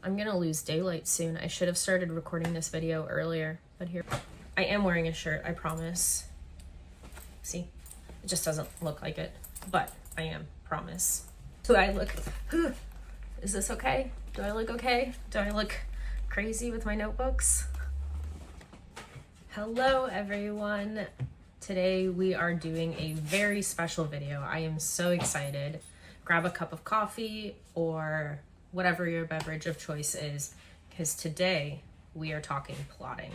I'm gonna lose daylight soon. I should have started recording this video earlier, but here. I am wearing a shirt, I promise. See? It just doesn't look like it, but I am, promise. Do I look, is this okay? Do I look okay? Do I look crazy with my notebooks? Hello everyone. Today we are doing a very special video. I am so excited. Grab a cup of coffee or whatever your beverage of choice is, because today we are talking plotting.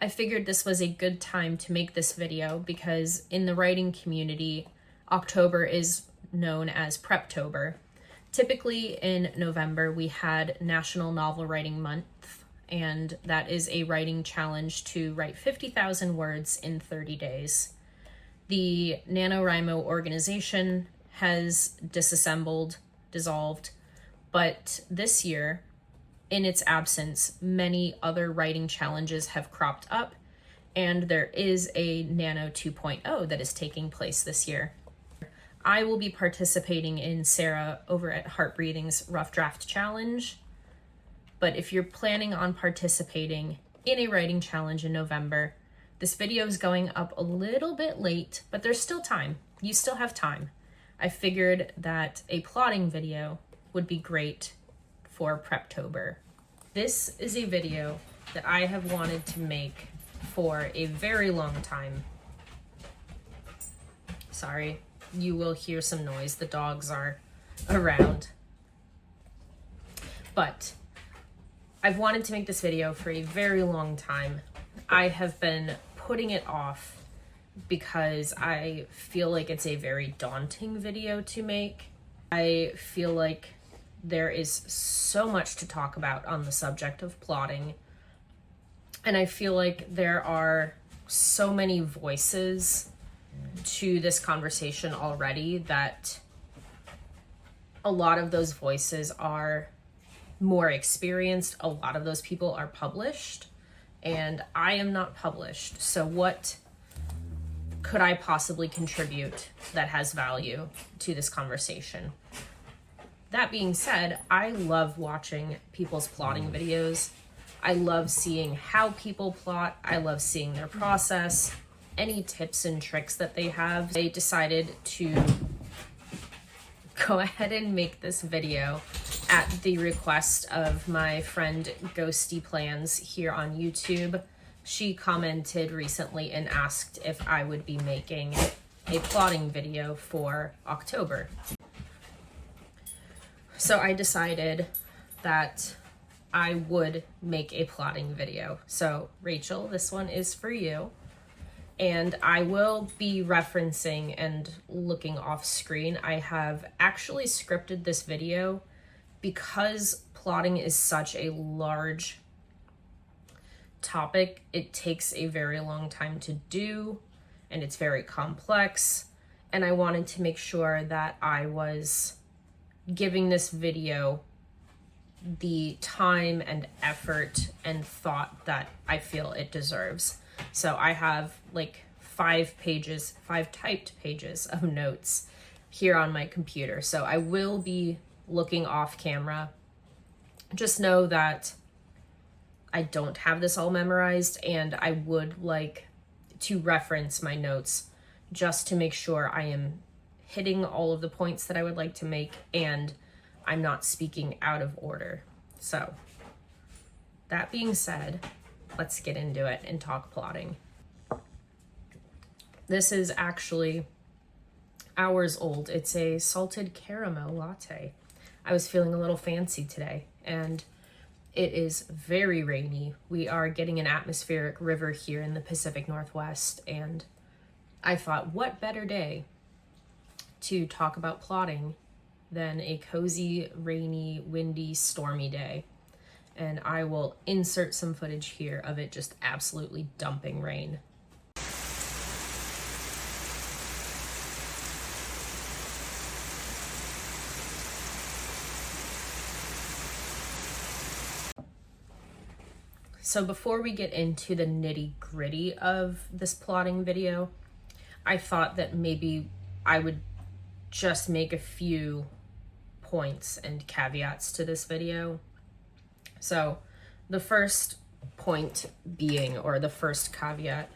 I figured this was a good time to make this video because in the writing community, October is known as Preptober. Typically in November, we had National Novel Writing Month, and that is a writing challenge to write 50,000 words in 30 days. The NaNoWriMo organization has dissolved, but this year, in its absence, many other writing challenges have cropped up, and there is a Nano 2.0 that is taking place this year. I will be participating in Sarah over at Heart Breathing's Rough Draft Challenge, but if you're planning on participating in a writing challenge in November, this video is going up a little bit late, but there's still time. You still have time. I figured that a plotting video would be great for Preptober. This is a video that I have wanted to make for a very long time. Sorry, you will hear some noise. The dogs are around. But I've wanted to make this video for a very long time. I have been putting it off because I feel like it's a very daunting video to make. I feel like there is so much to talk about on the subject of plotting, and I feel like there are so many voices to this conversation already that a lot of those voices are more experienced. A lot of those people are published, and I am not published. So what could I possibly contribute that has value to this conversation? That being said, I love watching people's plotting videos. I love seeing how people plot. I love seeing their process, any tips and tricks that they have. They decided to go ahead and make this video at the request of my friend Ghosty Plans here on YouTube. She commented recently and asked if I would be making a plotting video for October. So I decided that I would make a plotting video. So Rachel, this one is for you. And I will be referencing and looking off screen. I have actually scripted this video because plotting is such a large topic. It takes a very long time to do, and it's very complex. And I wanted to make sure that I was giving this video the time and effort and thought that I feel it deserves. So I have like 5 typed pages of notes here on my computer. So I will be looking off camera. Just know that I don't have this all memorized, and I would like to reference my notes just to make sure I am hitting all of the points that I would like to make, and I'm not speaking out of order. So that being said, let's get into it and talk plotting. This is actually hours old. It's a salted caramel latte. I was feeling a little fancy today, and it is very rainy. We are getting an atmospheric river here in the Pacific Northwest, and I thought, what better day to talk about plotting than a cozy, rainy, windy, stormy day. And I will insert some footage here of it just absolutely dumping rain. So before we get into the nitty-gritty of this plotting video, I thought that maybe I would just make a few points and caveats to this video. So the first point being, or the first caveat,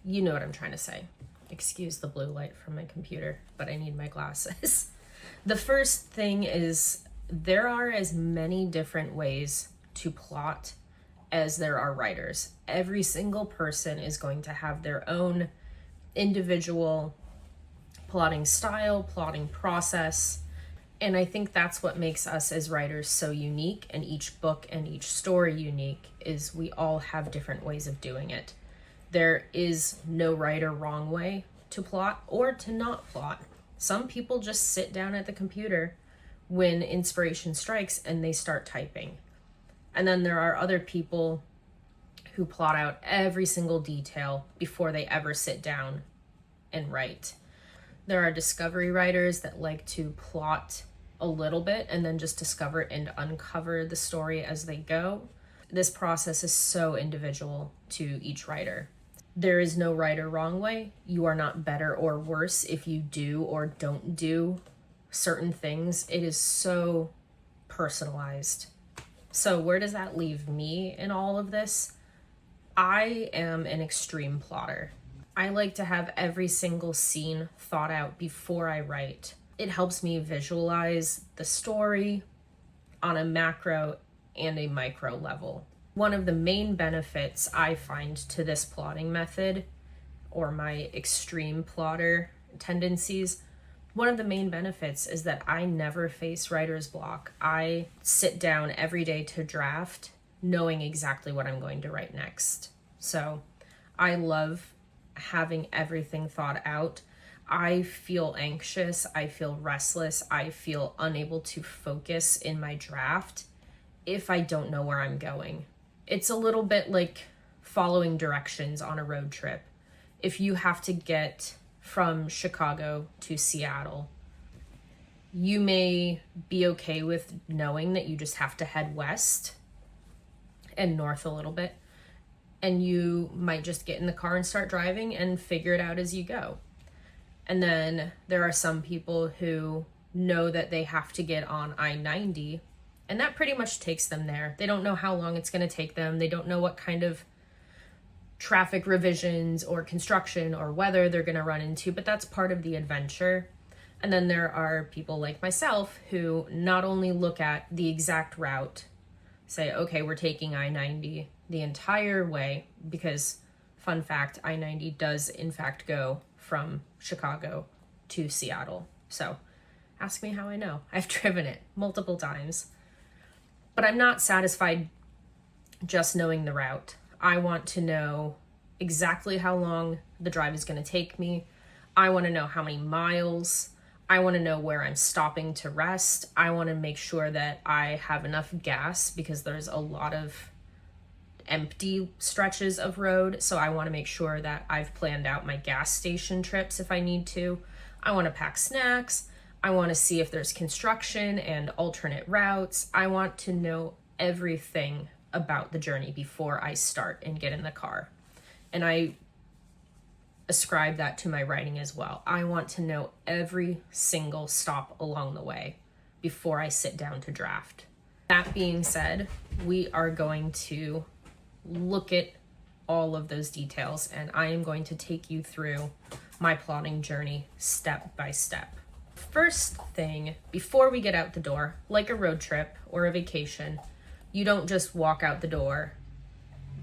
you know what I'm trying to say. Excuse the blue light from my computer, but I need my glasses. The first thing is there are as many different ways to plot as there are writers. Every single person is going to have their own individual plotting style, plotting process. And I think that's what makes us as writers so unique, and each book and each story unique, is we all have different ways of doing it. There is no right or wrong way to plot or to not plot. Some people just sit down at the computer when inspiration strikes and they start typing. And then there are other people who plot out every single detail before they ever sit down and write. There are discovery writers that like to plot a little bit and then just discover and uncover the story as they go. This process is so individual to each writer. There is no right or wrong way. You are not better or worse if you do or don't do certain things. It is so personalized. So where does that leave me in all of this? I am an extreme plotter. I like to have every single scene thought out before I write. It helps me visualize the story on a macro and a micro level. One of the main benefits I find to this plotting method, or my extreme plotter tendencies, one of the main benefits is that I never face writer's block. I sit down every day to draft, knowing exactly what I'm going to write next. So I love having everything thought out. I feel anxious, I feel restless, I feel unable to focus in my draft if I don't know where I'm going. It's a little bit like following directions on a road trip. If you have to get from Chicago to Seattle, you may be okay with knowing that you just have to head west and north a little bit, and you might just get in the car and start driving and figure it out as you go. And then there are some people who know that they have to get on I-90, and that pretty much takes them there. They don't know how long it's going to take them. They don't know what kind of traffic revisions or construction or weather they're going to run into, but that's part of the adventure. And then there are people like myself who not only look at the exact route, say, okay, we're taking I-90 the entire way, because fun fact, I-90 does in fact go from Chicago to Seattle. So ask me how I know. I've driven it multiple times. But I'm not satisfied just knowing the route. I want to know exactly how long the drive is going to take me. I want to know how many miles. I want to know where I'm stopping to rest. I want to make sure that I have enough gas, because there's a lot of empty stretches of road. So I want to make sure that I've planned out my gas station trips if I need to. I want to pack snacks. I want to see if there's construction and alternate routes. I want to know everything about the journey before I start and get in the car. And I ascribe that to my writing as well. I want to know every single stop along the way before I sit down to draft. That being said, we are going to look at all of those details, and I am going to take you through my plotting journey step by step. First thing, before we get out the door, like a road trip or a vacation, you don't just walk out the door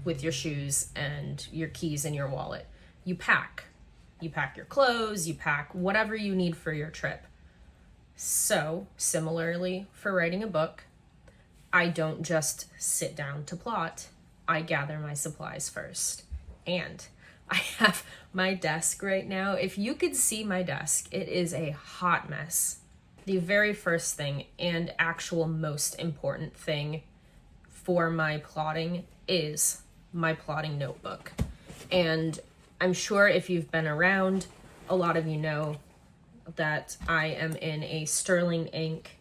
with your shoes and your keys and your wallet. You pack. You pack your clothes, you pack whatever you need for your trip. So, similarly, for writing a book, I don't just sit down to plot. I gather my supplies first. And I have my desk right now. If you could see my desk, it is a hot mess. The very first thing and actual most important thing for my plotting is my plotting notebook. And I'm sure if you've been around, a lot of you know that I am in a Sterling ink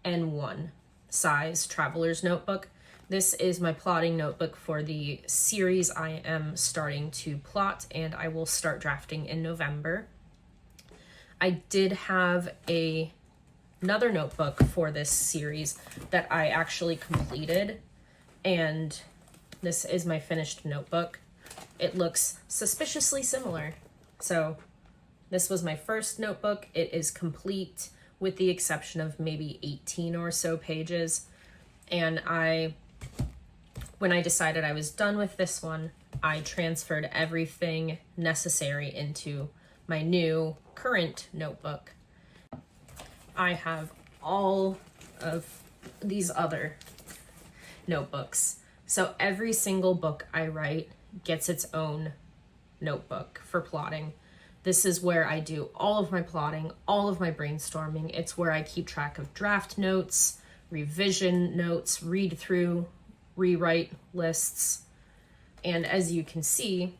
N1 size traveler's notebook. This is my plotting notebook for the series I am starting to plot, and I will start drafting in November. I did have a another notebook for this series that I actually completed, and this is my finished notebook. It looks suspiciously similar. So this was my first notebook. It is complete with the exception of maybe 18 or so pages. And when I decided I was done with this one, I transferred everything necessary into my new current notebook. I have all of these other notebooks. So every single book I write gets its own notebook for plotting. This is where I do all of my plotting, all of my brainstorming. It's where I keep track of draft notes, revision notes, read through, rewrite lists. And as you can see,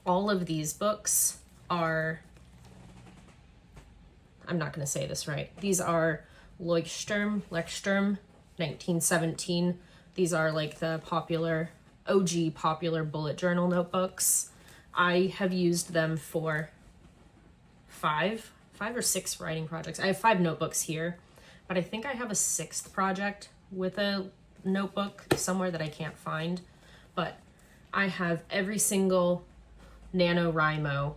all of these books are, I'm not going to say this right. These are Leuchtturm, 1917. These are like the OG popular bullet journal notebooks. I have used them for five or six writing projects. I have 5 notebooks here, but I think I have a 6th project with a notebook somewhere that I can't find. But I have every single NaNoWriMo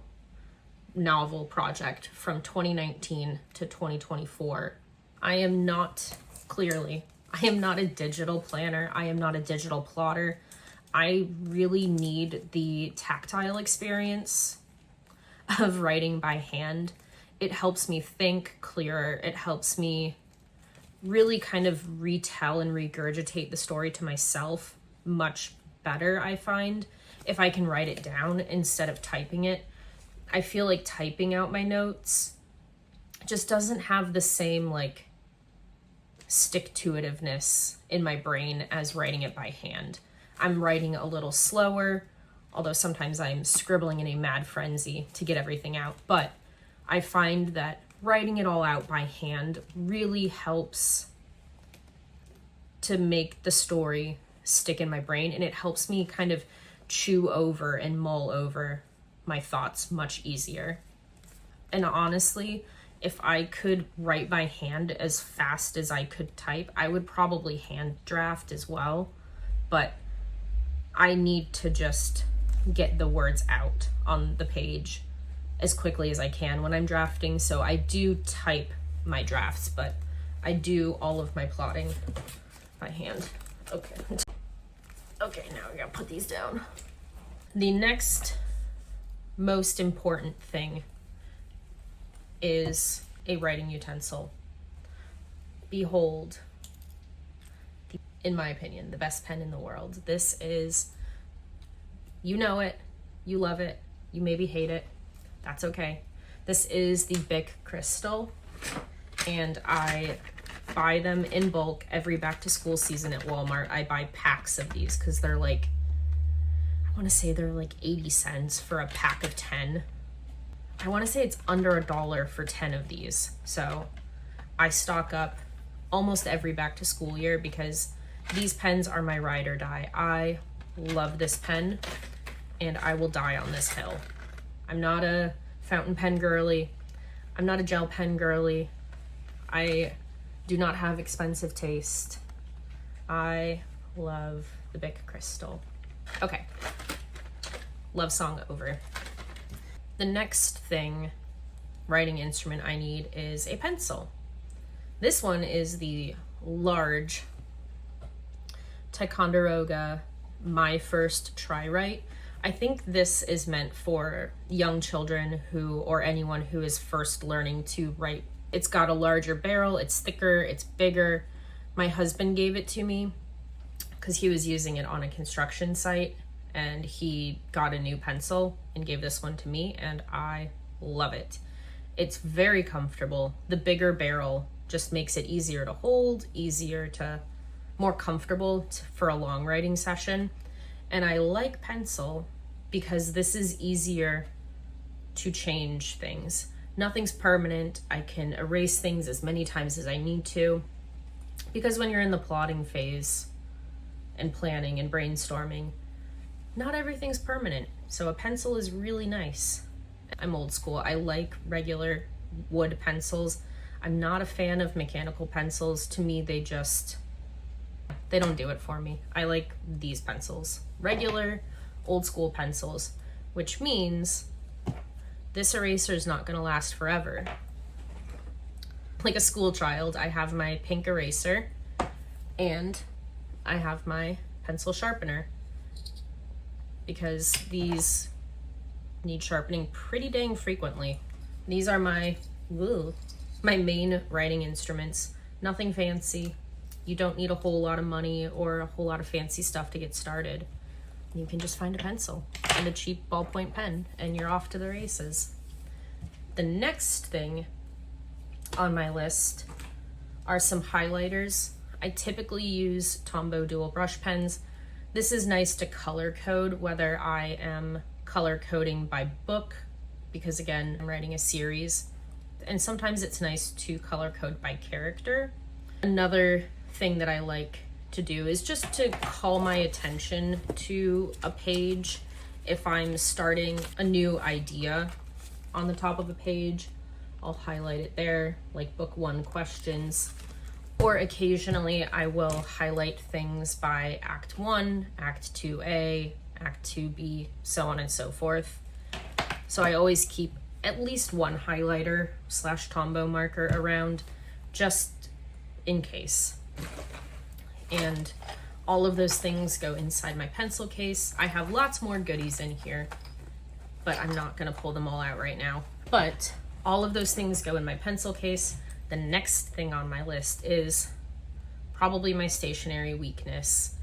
novel project from 2019 to 2024. I am not a digital planner. I am not a digital plotter. I really need the tactile experience of writing by hand. It helps me think clearer. It helps me really kind of retell and regurgitate the story to myself much better, I find, if I can write it down instead of typing it. I feel like typing out my notes just doesn't have the same like stick-to-itiveness in my brain as writing it by hand. I'm writing a little slower, although sometimes I'm scribbling in a mad frenzy to get everything out. But I find that writing it all out by hand really helps to make the story stick in my brain, and it helps me kind of chew over and mull over my thoughts much easier. And honestly, if I could write by hand as fast as I could type, I would probably hand draft as well. But I need to just get the words out on the page as quickly as I can when I'm drafting. So I do type my drafts, but I do all of my plotting by hand. Okay, now we gotta put these down. The next most important thing is a writing utensil. Behold, in my opinion, the best pen in the world. This is, you know it, you love it, you maybe hate it, that's okay. This is the Bic Crystal, and I buy them in bulk every back to school season at Walmart. I buy packs of these because they're like, I want to say they're like 80 cents for a pack of 10. I want to say it's under $1 for 10 of these. So I stock up almost every back to school year because these pens are my ride or die. I love this pen and I will die on this hill. I'm not a fountain pen girly. I'm not a gel pen girly. I do not have expensive taste. I love the Bic Crystal. Okay, love song over. The next writing instrument I need is a pencil. This one is the large Ticonderoga My First Try Write. I think this is meant for young children or anyone who is first learning to write. It's got a larger barrel, it's thicker, it's bigger. My husband gave it to me because he was using it on a construction site, and he got a new pencil and gave this one to me, and I love it. It's very comfortable. The bigger barrel just makes it easier to hold, more comfortable for a long writing session. And I like pencil because this is easier to change things. Nothing's permanent. I can erase things as many times as I need to, because when you're in the plotting phase and planning and brainstorming, not everything's permanent. So a pencil is really nice. I'm old school. I like regular wood pencils. I'm not a fan of mechanical pencils. To me, they don't do it for me. I like these pencils, regular old school pencils, which means this eraser is not gonna last forever. Like a school child, I have my pink eraser and I have my pencil sharpener because these need sharpening pretty dang frequently. These are my main writing instruments. Nothing fancy. You don't need a whole lot of money or a whole lot of fancy stuff to get started. You can just find a pencil and a cheap ballpoint pen and you're off to the races. The next thing on my list are some highlighters. I typically use Tombow dual brush pens. This is nice to color code, whether I am color coding by book, because again, I'm writing a series, and sometimes it's nice to color code by character. Another thing that I like to do is just to call my attention to a page. If I'm starting a new idea on the top of a page, I'll highlight it there, like book 1 questions. Or occasionally I will highlight things by Act 1, Act 2A, Act 2B, so on and so forth. So I always keep at least one highlighter / Tombow marker around, just in case. And all of those things go inside my pencil case. I have lots more goodies in here, but I'm not gonna pull them all out right now. But all of those things go in my pencil case. The next thing on my list is probably my stationery weakness.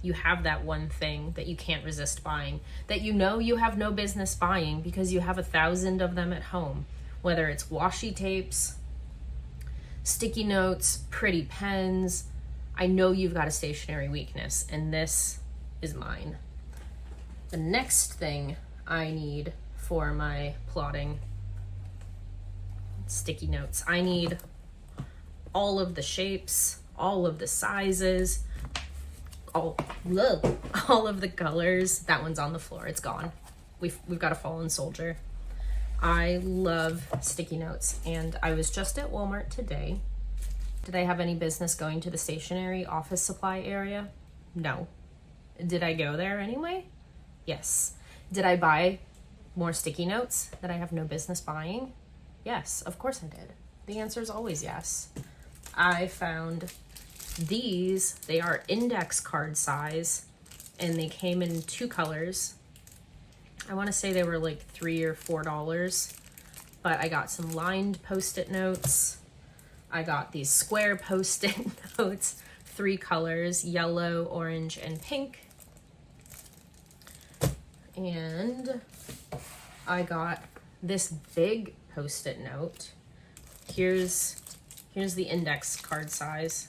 You have that one thing that you can't resist buying, that you know you have no business buying because you have 1,000 of them at home, whether it's washi tapes, sticky notes, pretty pens. I know you've got a stationery weakness, and this is mine. The next thing I need for my plotting: sticky notes. I need all of the shapes, all of the sizes, all of the colors. That one's on the floor, it's gone. We've got a fallen soldier. I love sticky notes, and I was just at Walmart today. Did I have any business going to the stationery office supply area? No. Did I go there anyway? Yes. Did I buy more sticky notes that I have no business buying? Yes, of course I did. The answer is always yes. I found these. They are index card size, and they came in 2 colors. I want to say they were like $3 or $4, but I got some lined post-it notes. I got these square post-it notes, 3 colors: yellow, orange, and pink. And I got this big post-it note. Here's the index card size.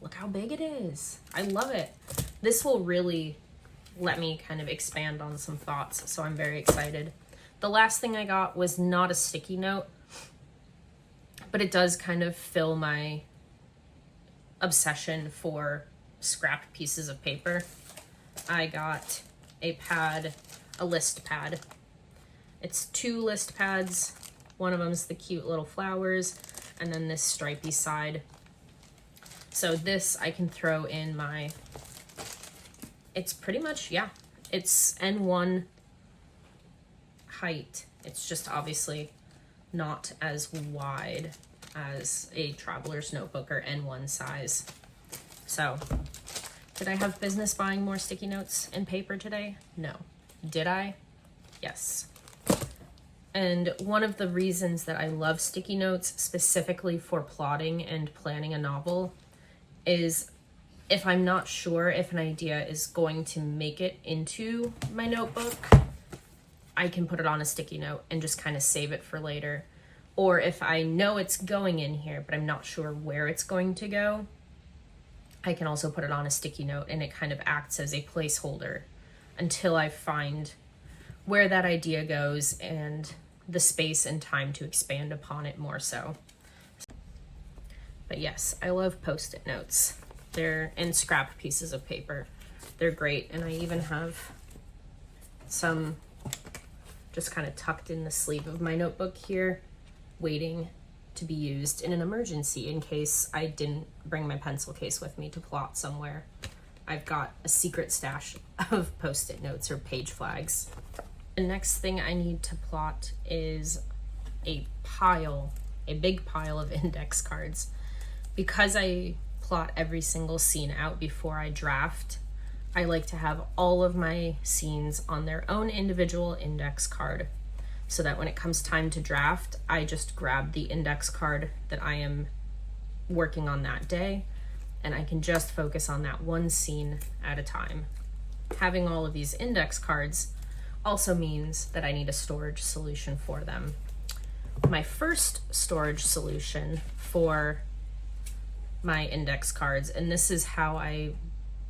Look how big it is. I love it. This will really let me kind of expand on some thoughts, so I'm very excited. The last thing I got was not a sticky note, but it does kind of fill my obsession for scrap pieces of paper. I got a pad, a list pad. It's 2 list pads. One of them's the cute little flowers, and then this stripy side. So this I can throw in my, it's pretty much, yeah, it's N1 height. It's just obviously not as wide as a traveler's notebook or N1 size. So, did I have business buying more sticky notes and paper today? No. Did I? Yes. And one of the reasons that I love sticky notes specifically for plotting and planning a novel is if I'm not sure if an idea is going to make it into my notebook, I can put it on a sticky note and just kind of save it for later. Or if I know it's going in here, but I'm not sure where it's going to go, I can also put it on a sticky note, and it kind of acts as a placeholder until I find where that idea goes and the space and time to expand upon it more so. But yes, I love post-it notes. They're in scrap pieces of paper. They're great, and I even have some just kind of tucked in the sleeve of my notebook here. waiting to be used in an emergency in case I didn't bring my pencil case with me to plot somewhere. I've got a secret stash of post-it notes or page flags. The next thing I need to plot is a big pile of index cards. Because I plot every single scene out before I draft, I like to have all of my scenes on their own individual index card, so that when it comes time to draft, I just grab the index card that I am working on that day, and I can just focus on that one scene at a time. Having all of these index cards also means that I need a storage solution for them. My first storage solution for my index cards, and this is how I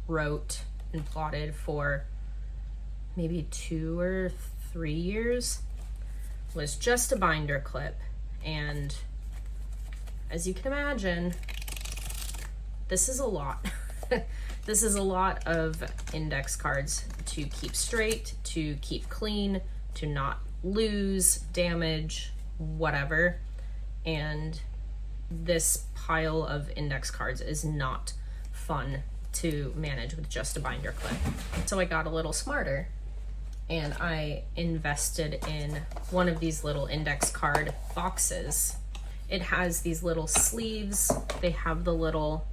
wrote and plotted for maybe 2 or 3 years, was just a binder clip. And as you can imagine, this is a lot. This is a lot of index cards to keep straight, to keep clean, to not lose, damage, whatever. And this pile of index cards is not fun to manage with just a binder clip. So I got a little smarter and I invested in one of these little index card boxes. It has these little sleeves. They have the little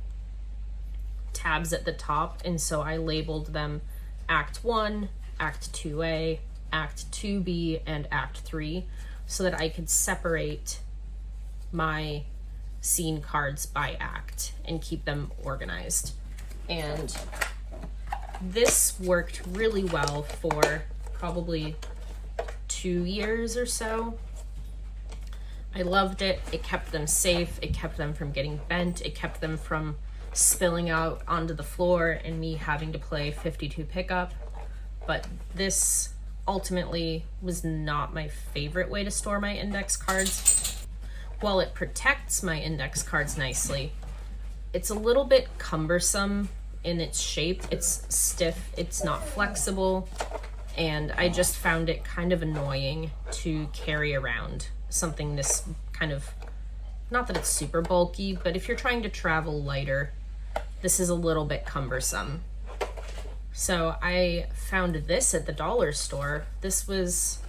tabs at the top, and so I labeled them Act 1, Act 2A, Act 2B, and Act 3, so that I could separate my scene cards by act and keep them organized. And this worked really well for probably 2 years or so. I loved it. It kept them safe. It kept them from getting bent. It kept them from spilling out onto the floor and me having to play 52 pickup. But this ultimately was not my favorite way to store my index cards. While it protects my index cards nicely, it's a little bit cumbersome in its shape. It's stiff, it's not flexible, and I just found it kind of annoying to carry around something this kind of, not that it's super bulky, but if you're trying to travel lighter, this is a little bit cumbersome. So I found this at the dollar store. This was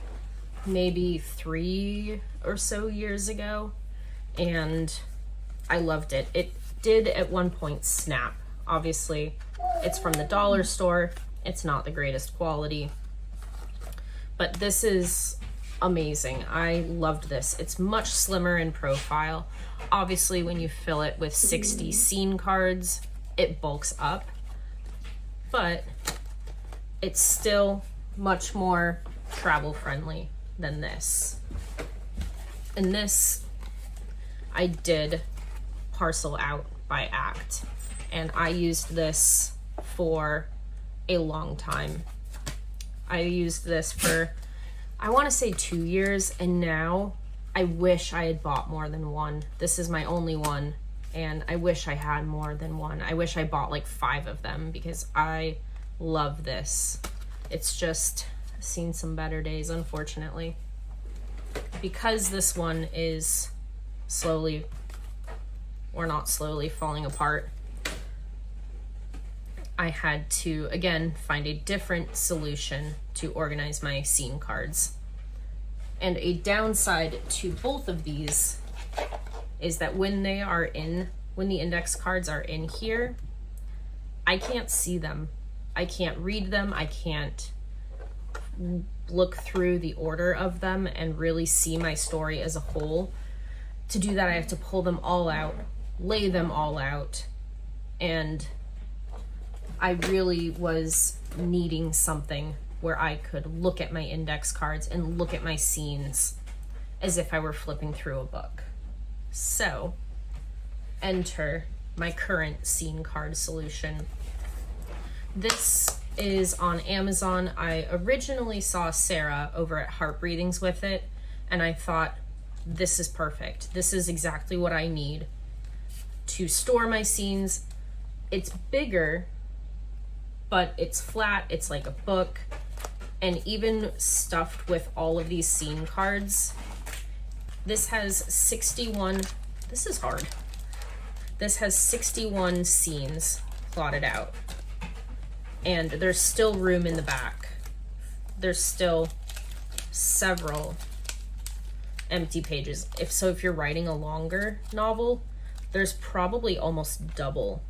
maybe 3 or so years ago, and I loved it. It did at one point snap. Obviously, it's from the dollar store. It's not the greatest quality, but this is amazing. I loved this. It's much slimmer in profile. Obviously, when you fill it with 60 scene cards, it bulks up, but it's still much more travel friendly than this. And this I did parcel out by act, and I used this for a long time. I used this for, I want to say 2 years, and now I wish I had bought more than one. This is my only one, and I wish I had more than one. I wish I bought like 5 of them because I love this. It's just seen some better days, unfortunately. Because this one is slowly, or not slowly, falling apart, I had to, again, find a different solution to organize my scene cards. And a downside to both of these is that when the index cards are in here, I can't see them. I can't read them. I can't look through the order of them and really see my story as a whole. To do that, I have to pull them all out, lay them all out, and I really was needing something where I could look at my index cards and look at my scenes as if I were flipping through a book. So, enter my current scene card solution. This is on Amazon. I originally saw Sarah over at Heart Breathings with it, and I thought, this is perfect. This is exactly what I need to store my scenes. It's bigger, but it's flat. It's like a book. And even stuffed with all of these scene cards, This has 61, this is hard. This has 61 scenes plotted out. And there's still room in the back. There's still several empty pages. If you're writing a longer novel, there's probably almost double.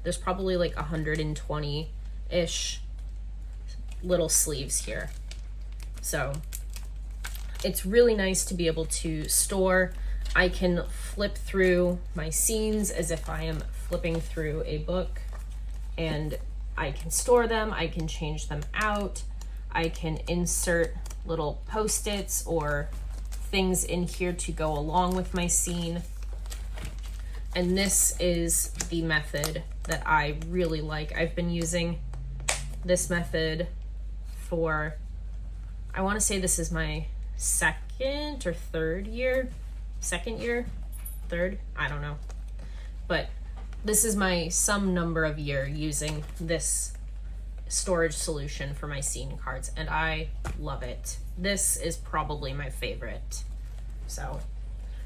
There's probably like 120-ish little sleeves here. So it's really nice to be able to store. I can flip through my scenes as if I am flipping through a book, and I can store them, I can change them out, I can insert little post-its or things in here to go along with my scene. And this is the method that I really like. I've been using this method for, I want to say this is my second or third year. Second year? Third? I don't know. But this is my some number of year using this storage solution for my scene cards, and I love it. This is probably my favorite. So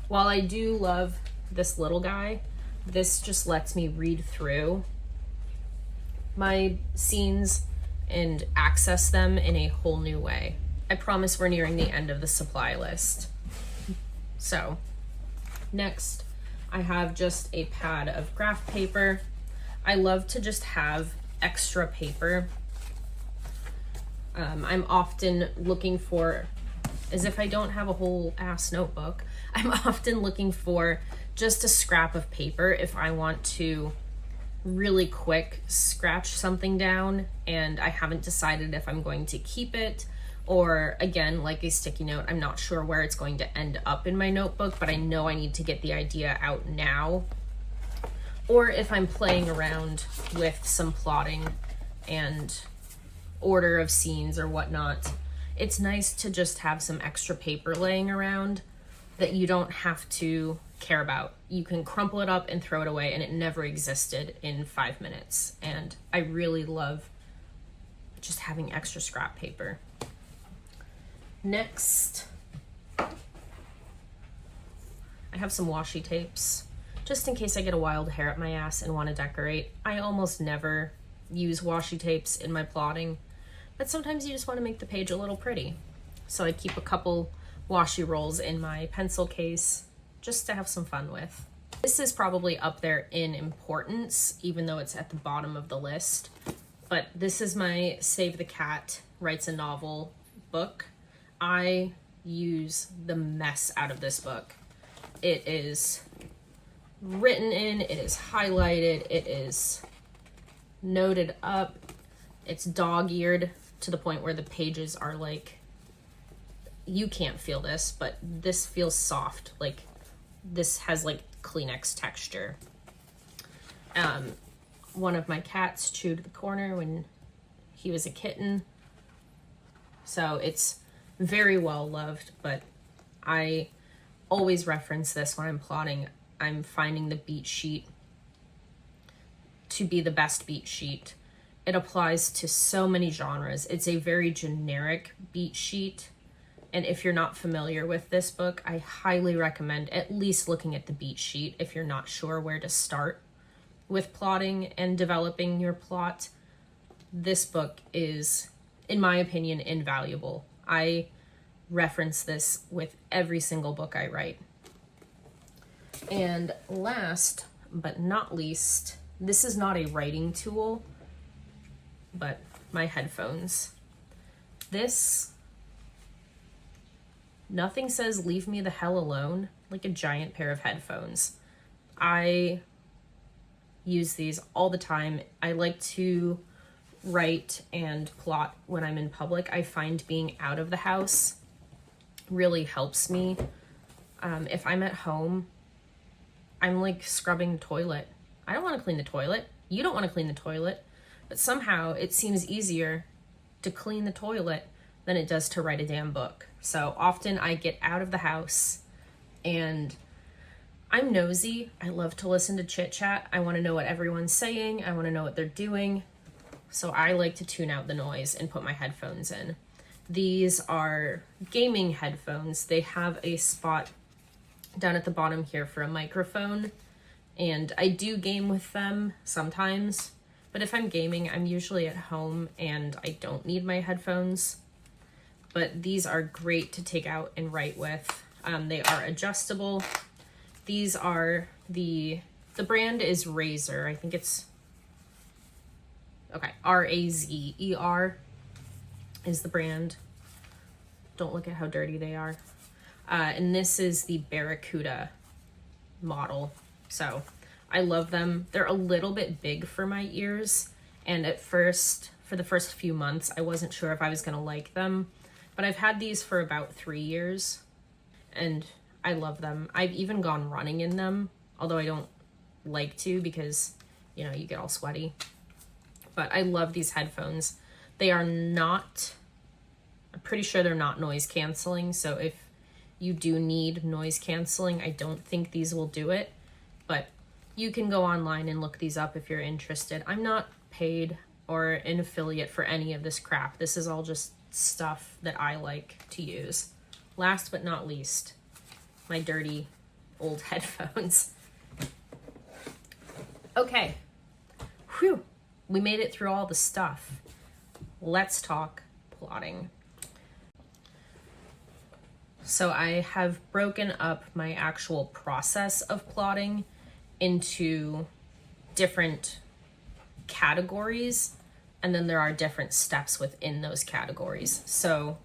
while I do love this little guy, this just lets me read through my scenes and access them in a whole new way. I promise we're nearing the end of the supply list. So next, I have just a pad of graph paper. I love to just have extra paper. I'm often looking for, as if I don't have a whole ass notebook, I'm often looking for just a scrap of paper if I want to really quick scratch something down and I haven't decided if I'm going to keep it, or again, like a sticky note, I'm not sure where it's going to end up in my notebook, but I know I need to get the idea out now. Or if I'm playing around with some plotting and order of scenes or whatnot, it's nice to just have some extra paper laying around that you don't have to care about. You can crumple it up and throw it away, and it never existed in 5 minutes. And I really love just having extra scrap paper. Next, I have some washi tapes, just in case I get a wild hair up my ass and want to decorate. I almost never use washi tapes in my plotting, but sometimes you just want to make the page a little pretty. So I keep a couple washi rolls in my pencil case just to have some fun with. This is probably up there in importance, even though it's at the bottom of the list, but this is my Save the Cat Writes a Novel book. I use the mess out of this book. It is written in, it is highlighted, it is noted up, it's dog-eared to the point where the pages are like, you can't feel this, but this feels soft. Like this has like Kleenex texture. One of my cats chewed the corner when he was a kitten. So it's very well loved, but I always reference this when I'm plotting. I'm finding the beat sheet to be the best beat sheet. It applies to so many genres. It's a very generic beat sheet. And if you're not familiar with this book, I highly recommend at least looking at the beat sheet if you're not sure where to start with plotting and developing your plot. This book is, in my opinion, invaluable. I reference this with every single book I write. And last but not least, this is not a writing tool, but my headphones. Nothing says leave me the hell alone like a giant pair of headphones. I use these all the time. I like to write and plot when I'm in public. I find being out of the house really helps me. If I'm at home, I'm like scrubbing the toilet. I don't want to clean the toilet. You don't want to clean the toilet. But somehow it seems easier to clean the toilet than it does to write a damn book. So often I get out of the house and I'm nosy. I love to listen to chit chat. I want to know what everyone's saying. I want to know what they're doing. So I like to tune out the noise and put my headphones in. These are gaming headphones. They have a spot down at the bottom here for a microphone. And I do game with them sometimes, but if I'm gaming, I'm usually at home and I don't need my headphones. But these are great to take out and write with. They are adjustable. These are the brand is Razer. I think it's, okay, Razer is the brand. Don't look at how dirty they are. And this is the Barracuda model. So I love them. They're a little bit big for my ears. And at first, for the first few months, I wasn't sure if I was going to like them. But I've had these for about 3 years. And I love them. I've even gone running in them. Although I don't like to because, you know, you get all sweaty. But I love these headphones. They are not, I'm pretty sure they're not noise canceling. So if you do need noise canceling, I don't think these will do it. But you can go online and look these up if you're interested. I'm not paid or an affiliate for any of this crap. This is all just stuff that I like to use. Last but not least, my dirty old headphones. Okay. Whew. We made it through all the stuff. Let's talk plotting. So I have broken up my actual process of plotting into different categories, and then there are different steps within those categories. So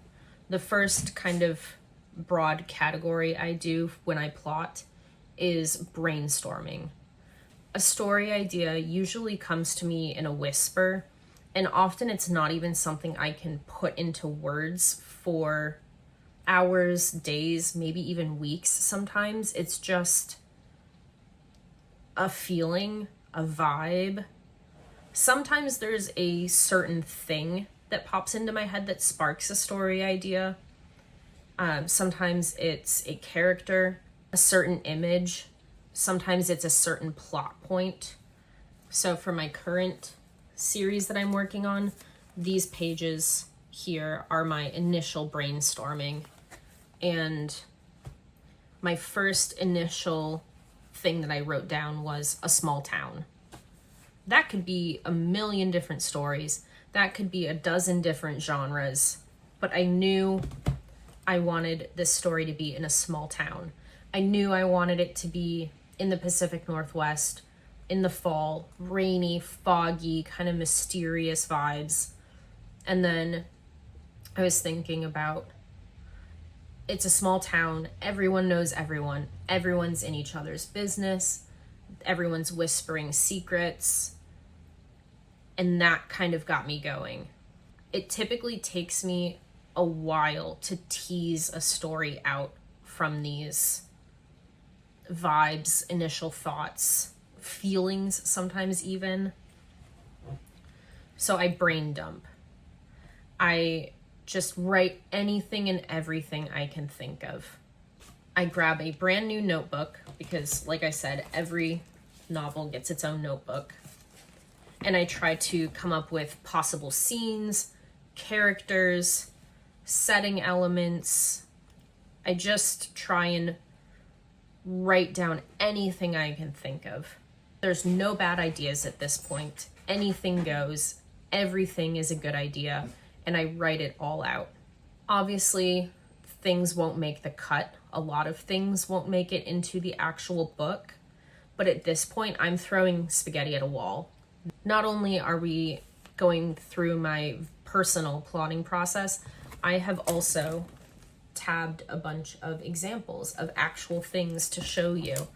the first kind of broad category I do when I plot is brainstorming. A story idea usually comes to me in a whisper, and often it's not even something I can put into words for hours, days, maybe even weeks sometimes. It's just a feeling, a vibe. Sometimes there's a certain thing that pops into my head that sparks a story idea. Sometimes it's a character, a certain image. Sometimes it's a certain plot point. So for my current series that I'm working on, these pages here are my initial brainstorming. And my first initial thing that I wrote down was a small town. That could be a million different stories. That could be a dozen different genres. But I knew I wanted this story to be in a small town. I knew I wanted it to be in the Pacific Northwest, in the fall, rainy, foggy, kind of mysterious vibes. And then I was thinking about, it's a small town, everyone knows everyone, everyone's in each other's business, everyone's whispering secrets, and that kind of got me going. It typically takes me a while to tease a story out from these vibes, initial thoughts, feelings sometimes even. So I brain dump. I just write anything and everything I can think of. I grab a brand new notebook because, like I said, every novel gets its own notebook. And I try to come up with possible scenes, characters, setting elements. I just try and write down anything I can think of. There's no bad ideas at this point. Anything goes. Everything is a good idea. And I write it all out. Obviously, things won't make the cut. A lot of things won't make it into the actual book. But at this point, I'm throwing spaghetti at a wall. Not only are we going through my personal plotting process, I have also tabbed a bunch of examples of actual things to show you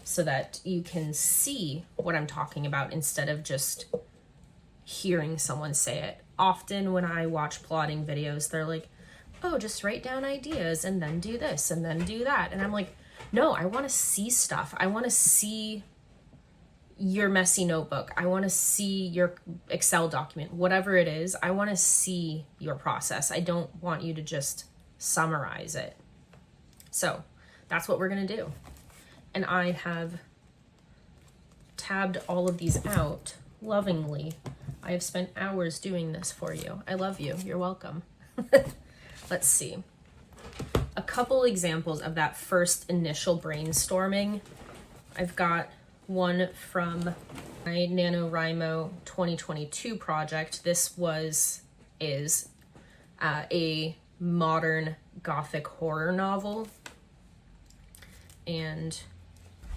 so that you can see what I'm talking about instead of just hearing someone say it. Often when I watch plotting videos, they're like, oh, just write down ideas and then do this and then do that. And I'm like, no, I want to see stuff. I want to see your messy notebook. I want to see your Excel document, whatever it is. I want to see your process. I don't want you to just summarize it. So that's what we're going to do. And I have tabbed all of these out lovingly. I have spent hours doing this for you. I love you. You're welcome. Let's see. A couple examples of that first initial brainstorming. I've got one from my NaNoWriMo 2022 project. This is a modern gothic horror novel. And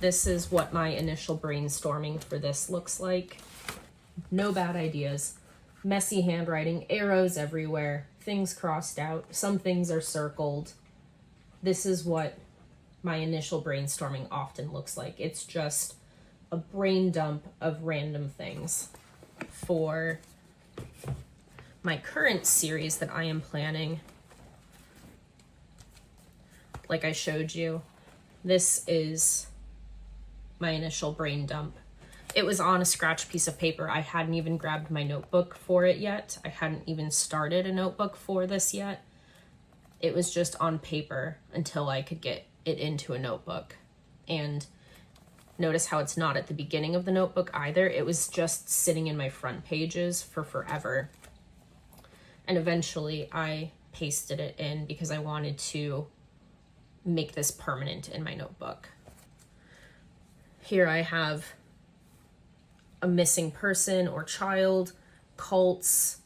this is what my initial brainstorming for this looks like. No bad ideas. Messy handwriting, arrows everywhere, things crossed out, some things are circled. This is what my initial brainstorming often looks like. It's just a brain dump of random things. For my current series that I am planning, like I showed you, this is my initial brain dump. It was on a scratch piece of paper. I hadn't even grabbed my notebook for it yet. I hadn't even started a notebook for this yet. It was just on paper until I could get it into a notebook. And notice how it's not at the beginning of the notebook either. It was just sitting in my front pages for forever. And eventually I pasted it in because I wanted to make this permanent in my notebook. Here I have a missing person or child, cults,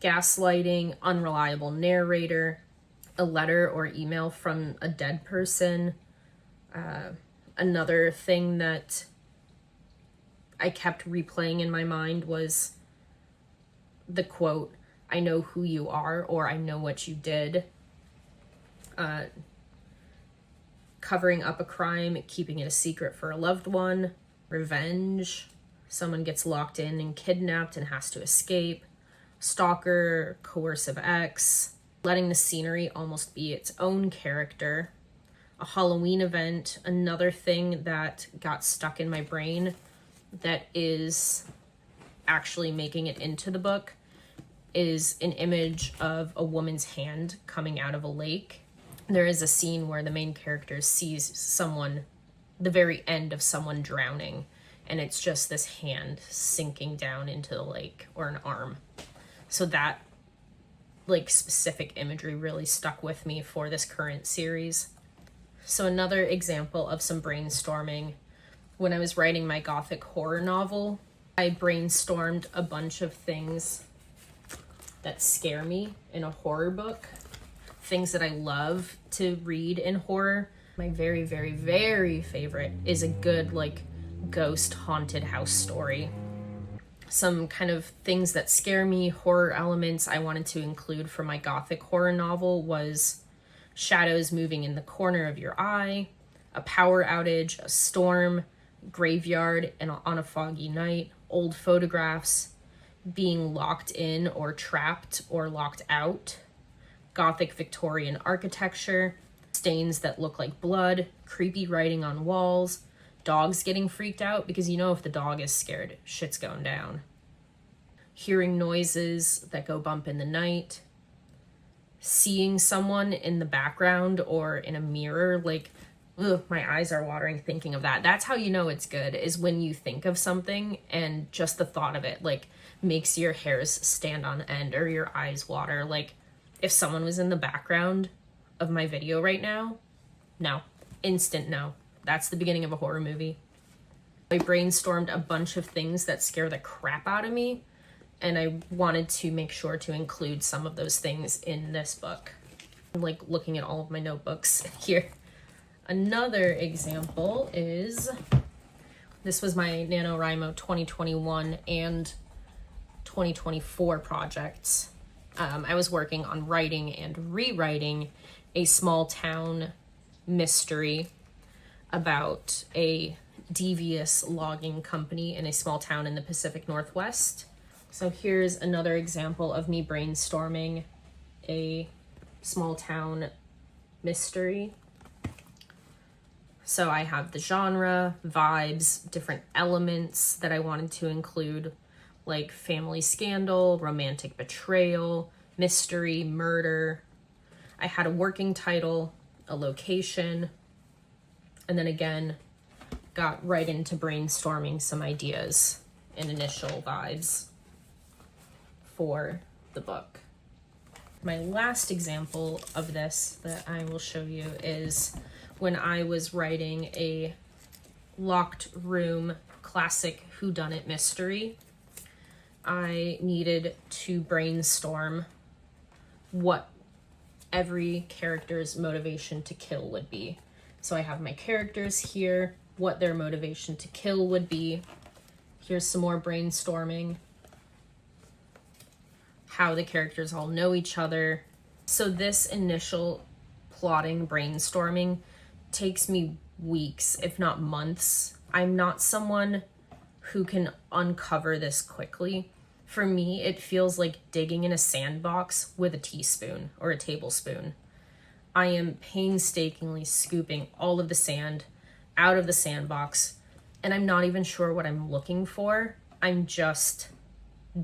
gaslighting, unreliable narrator, a letter or email from a dead person. Another thing that I kept replaying in my mind was the quote, "I know who you are," or "I know what you did." Covering up a crime, keeping it a secret for a loved one, revenge, someone gets locked in and kidnapped and has to escape, stalker, coercive ex, letting the scenery almost be its own character, a Halloween event. Another thing that got stuck in my brain that is actually making it into the book is an image of a woman's hand coming out of a lake. There is a scene where the main character sees someone, the very end of someone drowning, and it's just this hand sinking down into the lake, or an arm. So that specific imagery really stuck with me for this current series. So another example of some brainstorming, when I was writing my gothic horror novel, I brainstormed a bunch of things that scare me in a horror book, things that I love to read in horror. My very, very, very favorite is a good ghost haunted house story. Some kind of things that scare me, horror elements I wanted to include for my gothic horror novel was shadows moving in the corner of your eye, a power outage, a storm, graveyard and on a foggy night, old photographs, being locked in or trapped or locked out, Gothic Victorian architecture, stains that look like blood, creepy writing on walls, dogs getting freaked out, because if the dog is scared, shit's going down. Hearing noises that go bump in the night, seeing someone in the background or in a mirror, my eyes are watering thinking of that. That's how you know it's good, is when you think of something and just the thought of it makes your hairs stand on end or your eyes water. If someone was in the background of my video right now, no. Instant no. That's the beginning of a horror movie. I brainstormed a bunch of things that scare the crap out of me, and I wanted to make sure to include some of those things in this book. I'm looking at all of my notebooks here. Another example is, this was my NaNoWriMo 2021 and 2024 projects. I was working on writing and rewriting a small town mystery about a devious logging company in a small town in the Pacific Northwest. So here's another example of me brainstorming a small town mystery. So I have the genre, vibes, different elements that I wanted to include, like family scandal, romantic betrayal, mystery, murder. I had a working title, a location, and then again, got right into brainstorming some ideas and initial vibes for the book. My last example of this that I will show you is when I was writing a locked room classic whodunit mystery. I needed to brainstorm what every character's motivation to kill would be. So I have my characters here, what their motivation to kill would be. Here's some more brainstorming. How the characters all know each other. So this initial plotting brainstorming takes me weeks, if not months. I'm not someone who can uncover this quickly. For me, it feels like digging in a sandbox with a teaspoon or a tablespoon. I am painstakingly scooping all of the sand out of the sandbox, and I'm not even sure what I'm looking for. I'm just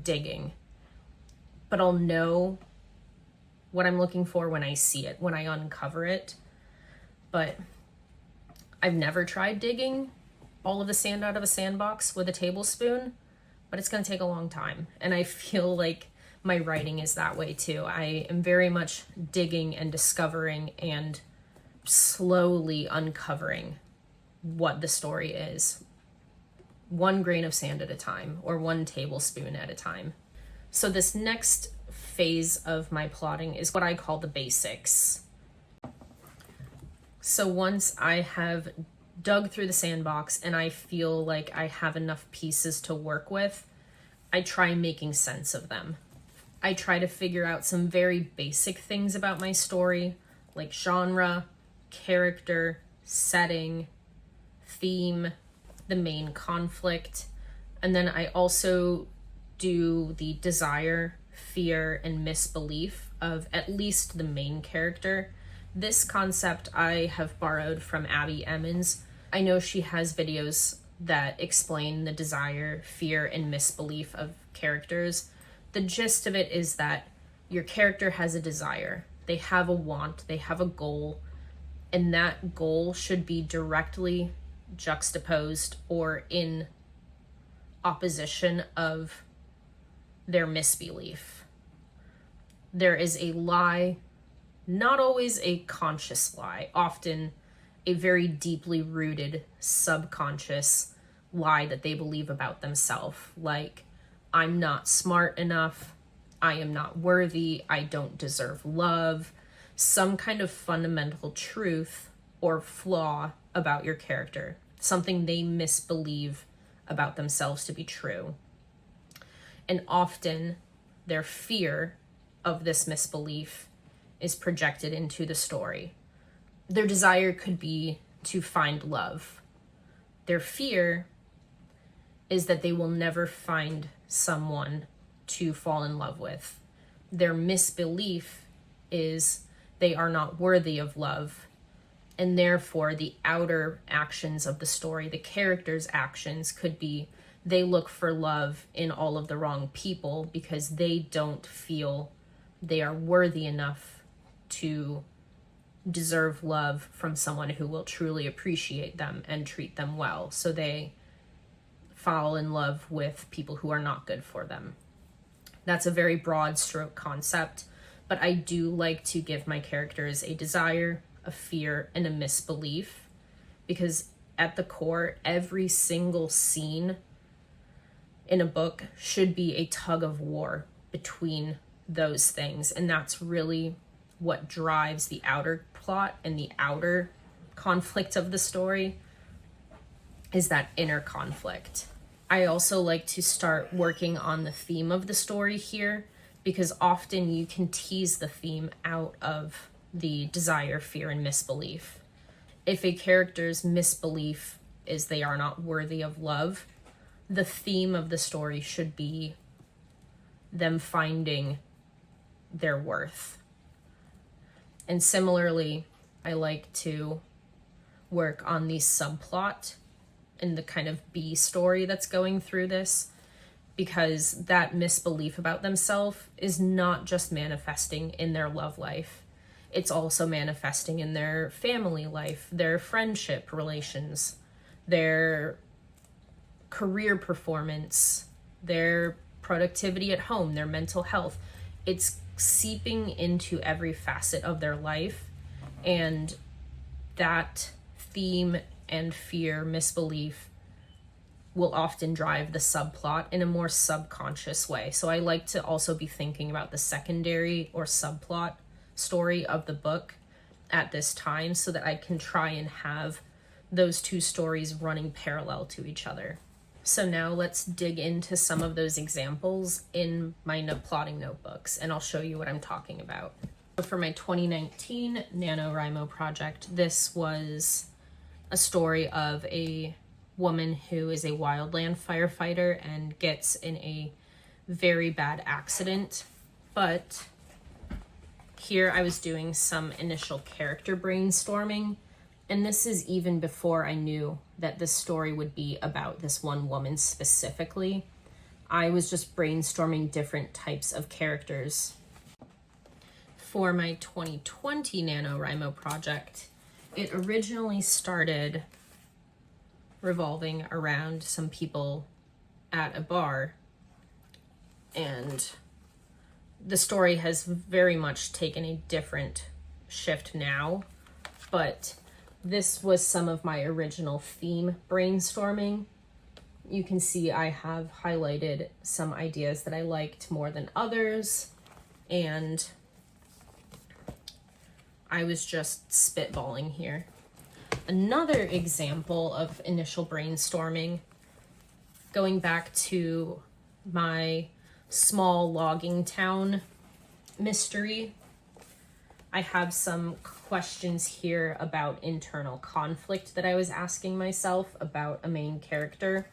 digging. But I'll know what I'm looking for when I see it, when I uncover it. But I've never tried digging all of the sand out of a sandbox with a tablespoon, but it's going to take a long time. And I feel like my writing is that way too. I am very much digging and discovering and slowly uncovering what the story is. One grain of sand at a time, or one tablespoon at a time. So this next phase of my plotting is what I call the basics. So once I have dug through the sandbox and I feel like I have enough pieces to work with, I try making sense of them. I try to figure out some very basic things about my story, like genre, character, setting, theme, the main conflict, and then I also do the desire, fear, and misbelief of at least the main character. This concept I have borrowed from Abby Emmons. I know she has videos that explain the desire, fear, and misbelief of characters. The gist of it is that your character has a desire. They have a want, they have a goal, and that goal should be directly juxtaposed or in opposition of their misbelief. There is a lie, not always a conscious lie, often a very deeply rooted subconscious lie that they believe about themselves, like, I'm not smart enough, I am not worthy, I don't deserve love, some kind of fundamental truth or flaw about your character, something they misbelieve about themselves to be true. And often their fear of this misbelief is projected into the story. Their desire could be to find love. Their fear is that they will never find someone to fall in love with. Their misbelief is they are not worthy of love, and therefore the outer actions of the story, the character's actions, could be they look for love in all of the wrong people because they don't feel they are worthy enough to deserve love from someone who will truly appreciate them and treat them well. So they fall in love with people who are not good for them. That's a very broad stroke concept, but I do like to give my characters a desire, a fear, and a misbelief, because at the core, every single scene in a book should be a tug of war between those things, and that's really what drives the outer plot and the outer conflict of the story, is that inner conflict. I also like to start working on the theme of the story here, because often you can tease the theme out of the desire, fear, and misbelief. If a character's misbelief is they are not worthy of love, the theme of the story should be them finding their worth. And similarly, I like to work on the subplot and the kind of B story that's going through this, because that misbelief about themselves is not just manifesting in their love life. It's also manifesting in their family life, their friendship relations, their career performance, their productivity at home, their mental health. It's seeping into every facet of their life, and that theme and fear, misbelief, will often drive the subplot in a more subconscious way. So I like to also be thinking about the secondary or subplot story of the book at this time, so that I can try and have those two stories running parallel to each other. So now let's dig into some of those examples in my plotting notebooks, and I'll show you what I'm talking about. So for my 2019 NaNoWriMo project, this was a story of a woman who is a wildland firefighter and gets in a very bad accident. But here I was doing some initial character brainstorming, and this is even before I knew that this story would be about this one woman specifically. I was just brainstorming different types of characters. For my 2020 NaNoWriMo project, it originally started revolving around some people at a bar, and the story has very much taken a different shift now, but this was some of my original theme brainstorming. You can see I have highlighted some ideas that I liked more than others, and I was just spitballing here. Another example of initial brainstorming, going back to my small logging town mystery, I have some questions here about internal conflict that I was asking myself about a main character.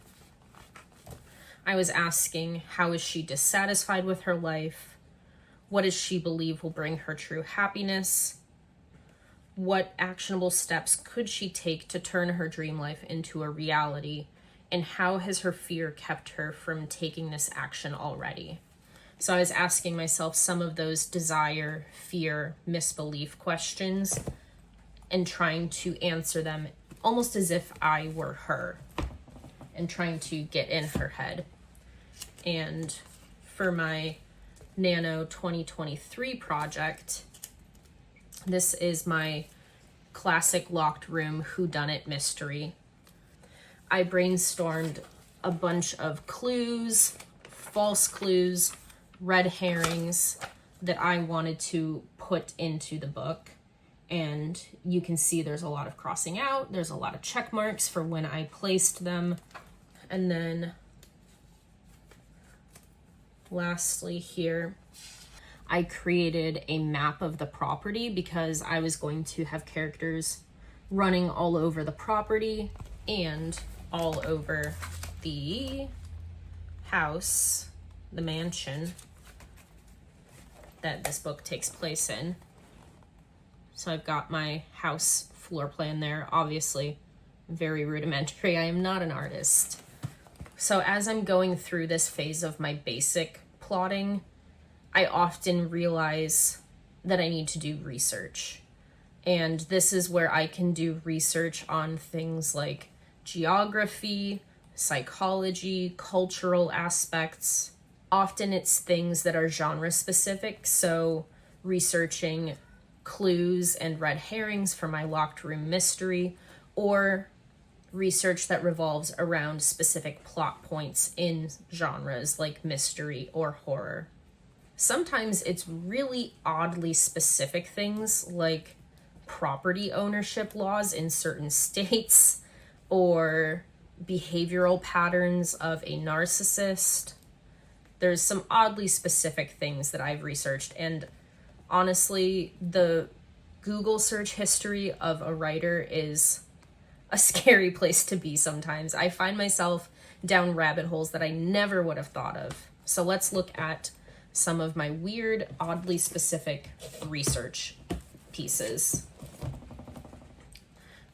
I was asking, how is she dissatisfied with her life? What does she believe will bring her true happiness? What actionable steps could she take to turn her dream life into a reality? And how has her fear kept her from taking this action already? So I was asking myself some of those desire, fear, misbelief questions and trying to answer them almost as if I were her, and trying to get in her head. And for my Nano 2023 project, this is my classic locked room whodunit mystery. I brainstormed a bunch of clues, false clues, red herrings that I wanted to put into the book. And you can see there's a lot of crossing out. There's a lot of check marks for when I placed them. And then lastly here, I created a map of the property because I was going to have characters running all over the property and all over the house, the mansion that this book takes place in. So I've got my house floor plan there, obviously very rudimentary. I am not an artist. So as I'm going through this phase of my basic plotting, I often realize that I need to do research. And this is where I can do research on things like geography, psychology, cultural aspects. Often it's things that are genre specific, so researching clues and red herrings for my locked room mystery, or research that revolves around specific plot points in genres like mystery or horror. Sometimes it's really oddly specific things like property ownership laws in certain states, or behavioral patterns of a narcissist. There's some oddly specific things that I've researched, and honestly, the Google search history of a writer is a scary place to be sometimes. I find myself down rabbit holes that I never would have thought of. So let's look at some of my weird, oddly specific research pieces.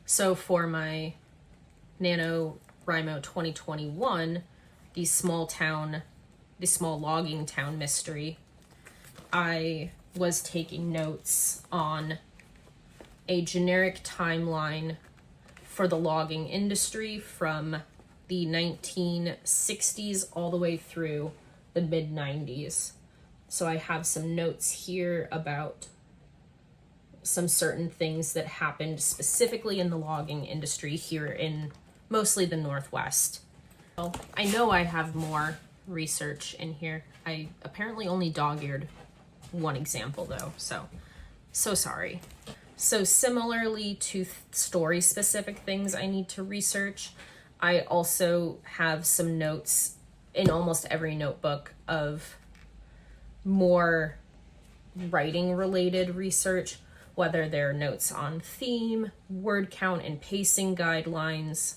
So for my NaNoWriMo 2021, the small logging town mystery, I was taking notes on a generic timeline for the logging industry from the 1960s all the way through the mid-90s. So I have some notes here about some certain things that happened specifically in the logging industry here in mostly the Northwest. Well, I know I have more research in here. I apparently only dog-eared one example though, so sorry. So similarly to story specific things I need to research, I also have some notes in almost every notebook of more writing related research, whether they're notes on theme, word count and pacing guidelines,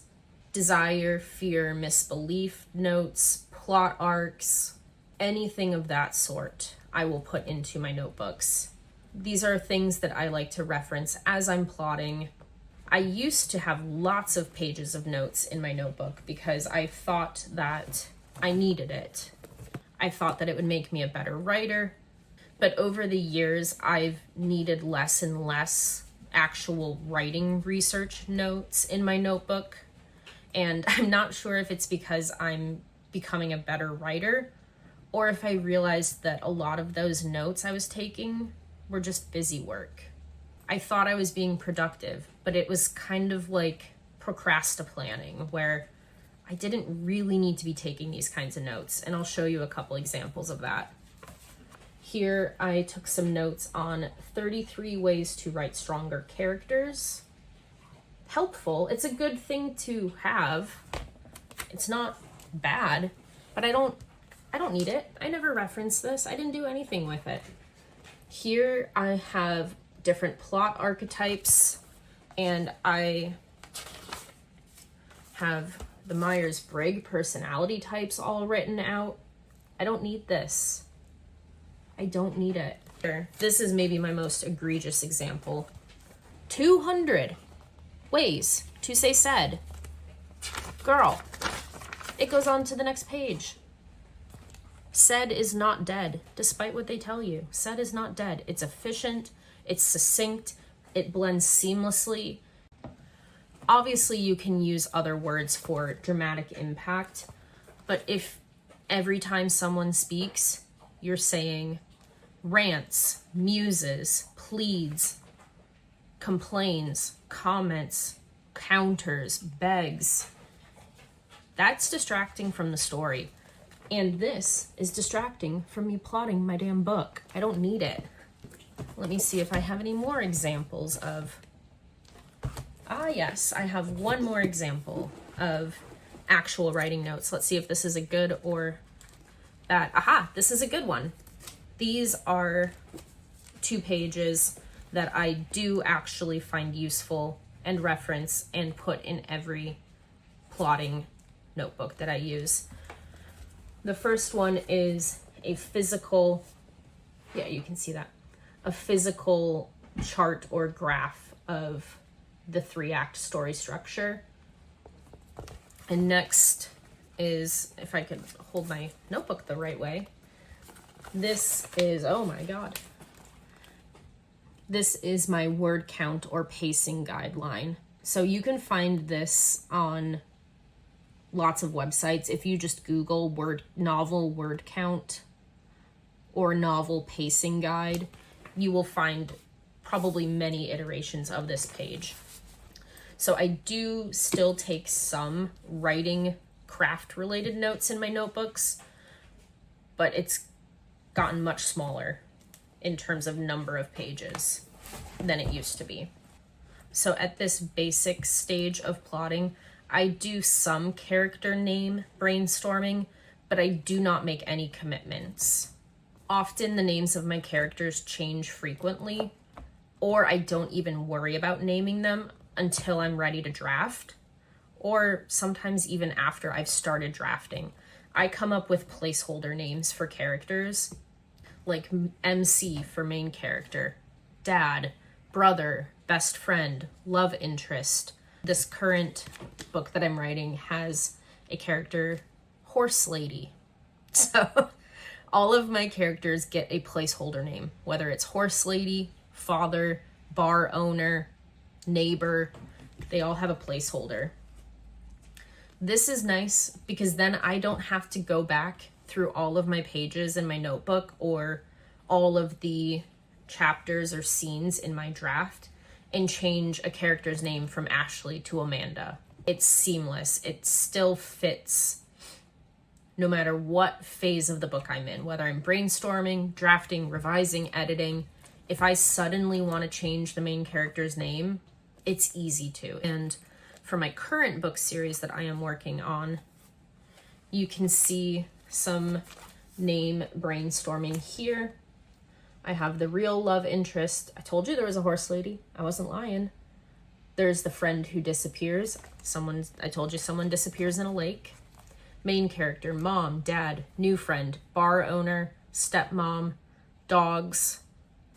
desire, fear, misbelief notes, plot arcs, anything of that sort I will put into my notebooks. These are things that I like to reference as I'm plotting. I used to have lots of pages of notes in my notebook because I thought that I needed it. I thought that it would make me a better writer, but over the years I've needed less and less actual writing research notes in my notebook. And I'm not sure if it's because I'm becoming a better writer or if I realized that a lot of those notes I was taking were just busy work. I thought I was being productive, but it was kind of like procrastinating where I didn't really need to be taking these kinds of notes. And I'll show you a couple examples of that. Here I took some notes on 33 ways to write stronger characters. Helpful. It's a good thing to have. It's not bad, but I don't need it. I never referenced this. I didn't do anything with it. Here I have different plot archetypes, and I have the Myers-Briggs personality types all written out. I don't need this. I don't need it. This is maybe my most egregious example. 200 ways to say said. Girl, it goes on to the next page. Said is not dead, despite what they tell you. Said is not dead. It's efficient, it's succinct, it blends seamlessly. Obviously, you can use other words for dramatic impact, but if every time someone speaks, you're saying rants, muses, pleads, complains, comments, counters, begs, that's distracting from the story. And this is distracting from me plotting my damn book. I don't need it. Let me see if I have any more examples of... yes, I have one more example of actual writing notes. Let's see if this is a good or bad. Aha, this is a good one. These are 2 pages that I do actually find useful and reference and put in every plotting notebook that I use. The first one is a physical, yeah, you can see that, a physical chart or graph of the 3-act story structure. And next is, if I could hold my notebook the right way, this is, oh my God. This is my word count or pacing guideline. So you can find this on lots of websites. If you just Google novel word count or novel pacing guide, you will find probably many iterations of this page. So I do still take some writing craft related notes in my notebooks, but it's gotten much smaller in terms of number of pages than it used to be. So at this basic stage of plotting, I do some character name brainstorming, but I do not make any commitments. Often the names of my characters change frequently, or I don't even worry about naming them until I'm ready to draft, or sometimes even after I've started drafting. I come up with placeholder names for characters, like MC for main character, dad, brother, best friend, love interest. This current book that I'm writing has a character, horse lady. So all of my characters get a placeholder name, whether it's horse lady, father, bar owner, neighbor, they all have a placeholder. This is nice because then I don't have to go back through all of my pages in my notebook or all of the chapters or scenes in my draft and change a character's name from Ashley to Amanda. It's seamless. It still fits no matter what phase of the book I'm in, whether I'm brainstorming, drafting, revising, editing. If I suddenly want to change the main character's name, it's easy to. And for my current book series that I am working on, you can see some name brainstorming here. I have the real love interest. I told you there was a horse lady. I wasn't lying. There's the friend who disappears. I told you someone disappears in a lake. Main character, mom, dad, new friend, bar owner, stepmom, dogs.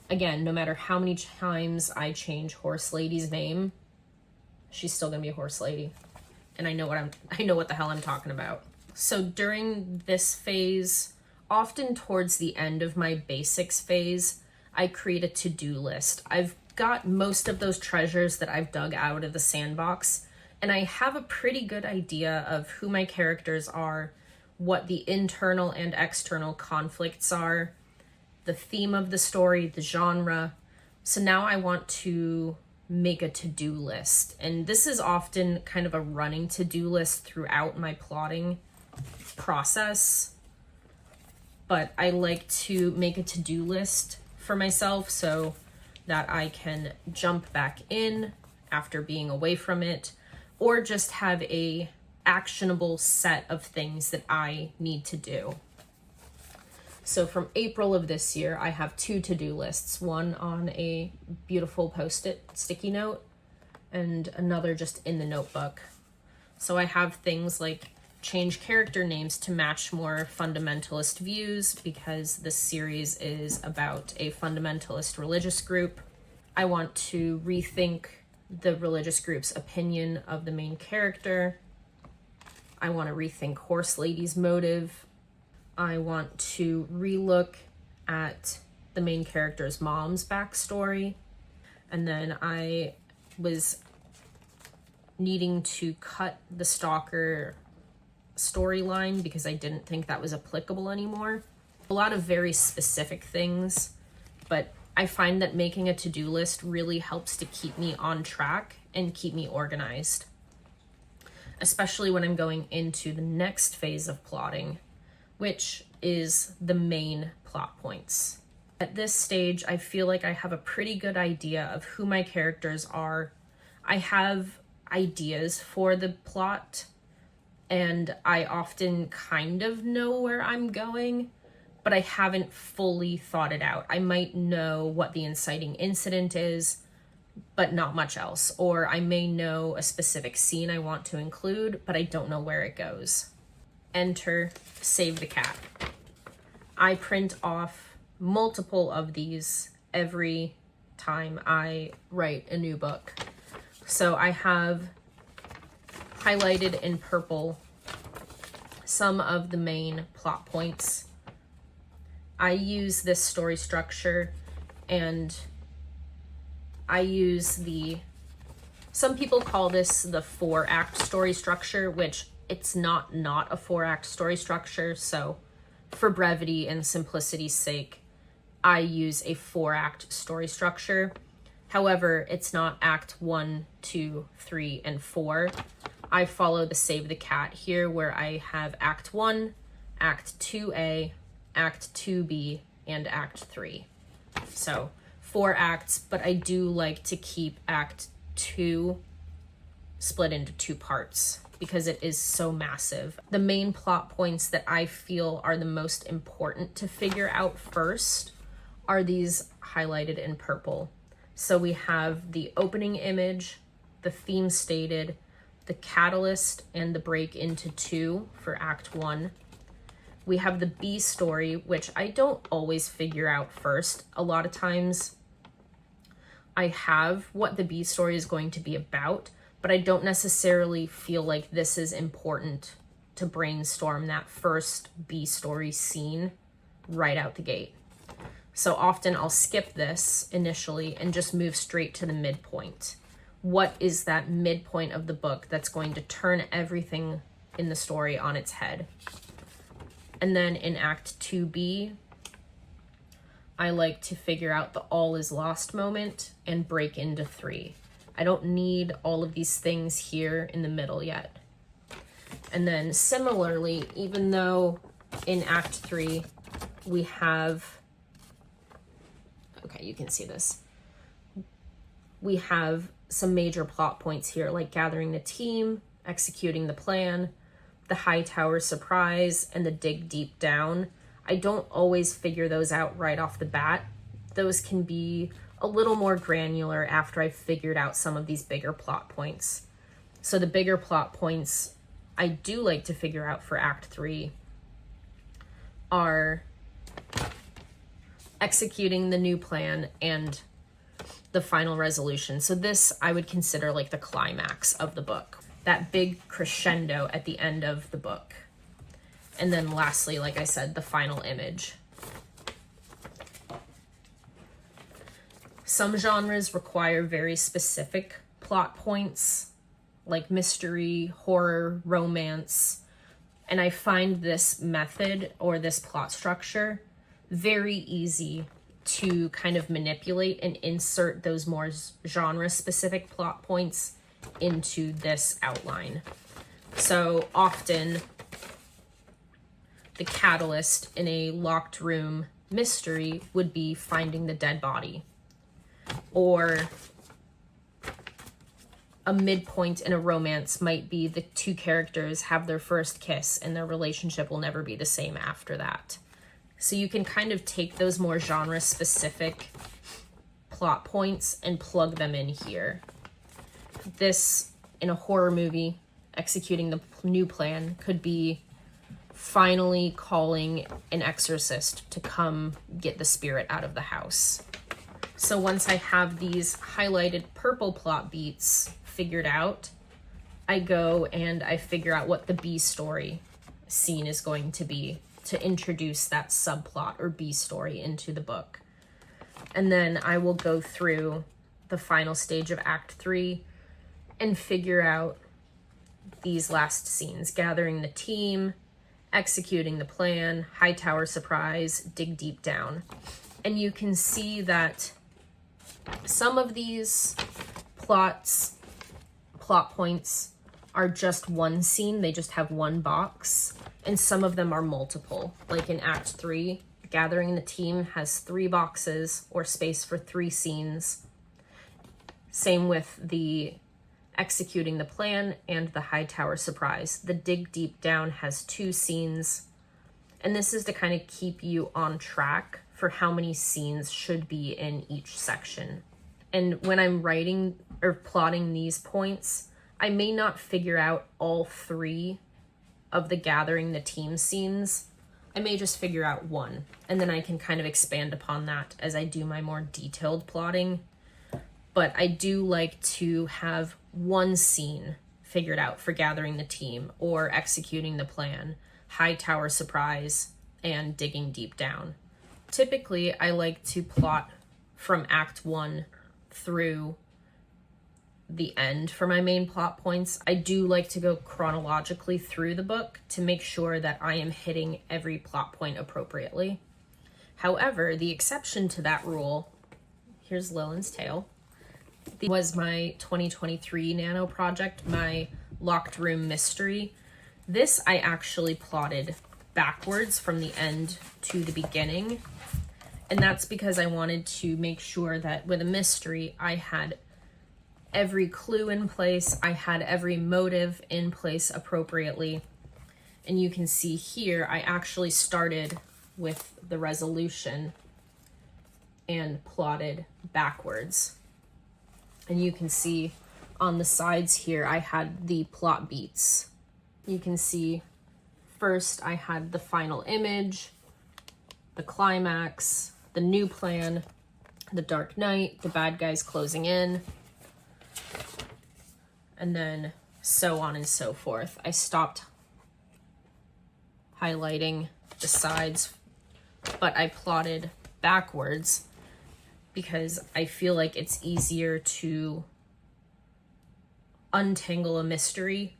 Again, no matter how many times I change horse lady's name, she's still gonna be a horse lady. And I know what the hell I'm talking about. So during this phase, often towards the end of my basics phase, I create a to-do list. I've got most of those treasures that I've dug out of the sandbox, and I have a pretty good idea of who my characters are, what the internal and external conflicts are, the theme of the story, the genre. So now I want to make a to-do list. And this is often kind of a running to-do list throughout my plotting process. But I like to make a to-do list for myself so that I can jump back in after being away from it, or just have a actionable set of things that I need to do. So from April of this year, I have 2 to-do lists, one on a beautiful post-it sticky note and another just in the notebook. So I have things like change character names to match more fundamentalist views because this series is about a fundamentalist religious group. I want to rethink the religious group's opinion of the main character. I want to rethink Horse Lady's motive. I want to relook at the main character's mom's backstory. And then I was needing to cut the stalker storyline because I didn't think that was applicable anymore. A lot of very specific things, but I find that making a to-do list really helps to keep me on track and keep me organized, especially when I'm going into the next phase of plotting, which is the main plot points. At this stage, I feel like I have a pretty good idea of who my characters are. I have ideas for the plot, and I often kind of know where I'm going, but I haven't fully thought it out. I might know what the inciting incident is, but not much else. Or I may know a specific scene I want to include, but I don't know where it goes. Enter Save the Cat. I print off multiple of these every time I write a new book. So I have highlighted in purple some of the main plot points. I use this story structure, and I use some people call this the 4-act story structure, which it's not a 4-act story structure. So for brevity and simplicity's sake, I use a 4-act story structure. However, it's not act 1, 2, 3, and 4. I follow the Save the Cat here, where I have act 1, act 2A, act 2B, and act 3. So 4 acts, but I do like to keep act 2 split into 2 parts because it is so massive. The main plot points that I feel are the most important to figure out first are these highlighted in purple. So we have the opening image, the theme stated, the catalyst, and the break into 2 for act 1. We have the B story, which I don't always figure out first. A lot of times I have what the B story is going to be about, but I don't necessarily feel like this is important to brainstorm that first B story scene right out the gate. So often I'll skip this initially and just move straight to the midpoint. What is that midpoint of the book that's going to turn everything in the story on its head? And then in Act 2B, I like to figure out the all is lost moment and break into 3. I don't need all of these things here in the middle yet. And then similarly, even though in Act 3 we have, okay, you can see this. We have some major plot points here, like gathering the team, executing the plan, the high tower surprise, and the dig deep down. I don't always figure those out right off the bat. Those can be a little more granular after I've figured out some of these bigger plot points. So the bigger plot points I do like to figure out for Act 3 are executing the new plan and the final resolution. So this I would consider like the climax of the book, that big crescendo at the end of the book. And then lastly, like I said, the final image. Some genres require very specific plot points, like mystery, horror, romance. And I find this method or this plot structure very easy to kind of manipulate and insert those more genre-specific plot points into this outline. So often, the catalyst in a locked room mystery would be finding the dead body. Or a midpoint in a romance might be the two characters have their first kiss and their relationship will never be the same after that. So you can kind of take those more genre-specific plot points and plug them in here. This, in a horror movie, executing the new plan could be finally calling an exorcist to come get the spirit out of the house. So once I have these highlighted purple plot beats figured out, I go and I figure out what the B story scene is going to be to introduce that subplot or B story into the book. And then I will go through the final stage of Act 3 and figure out these last scenes, gathering the team, executing the plan, high tower surprise, dig deep down. And you can see that some of these plot points are just one scene, they just have one box, and some of them are multiple. Like in Act 3, gathering the team has 3 boxes or space for 3 scenes. Same with the executing the plan and the high tower surprise. The dig deep down has 2 scenes, and this is to kind of keep you on track for how many scenes should be in each section. And when I'm writing or plotting these points, I may not figure out all 3 of the gathering the team scenes. I may just figure out 1, and then I can kind of expand upon that as I do my more detailed plotting. But I do like to have 1 scene figured out for gathering the team or executing the plan, high tower surprise, and digging deep down. Typically, I like to plot from Act 1 through the end for my main plot points. I do like to go chronologically through the book to make sure that I am hitting every plot point appropriately. However, the exception to that rule, here's Lillian's Tale, was my 2023 nano project, my locked room mystery. This I actually plotted backwards from the end to the beginning. And that's because I wanted to make sure that with a mystery, I had every clue in place, I had every motive in place appropriately. And you can see here, I actually started with the resolution and plotted backwards. And you can see on the sides here, I had the plot beats. You can see first I had the final image, the climax, the new plan, the dark night, the bad guys closing in, and then so on and so forth. I stopped highlighting the sides, but I plotted backwards because I feel like it's easier to untangle a mystery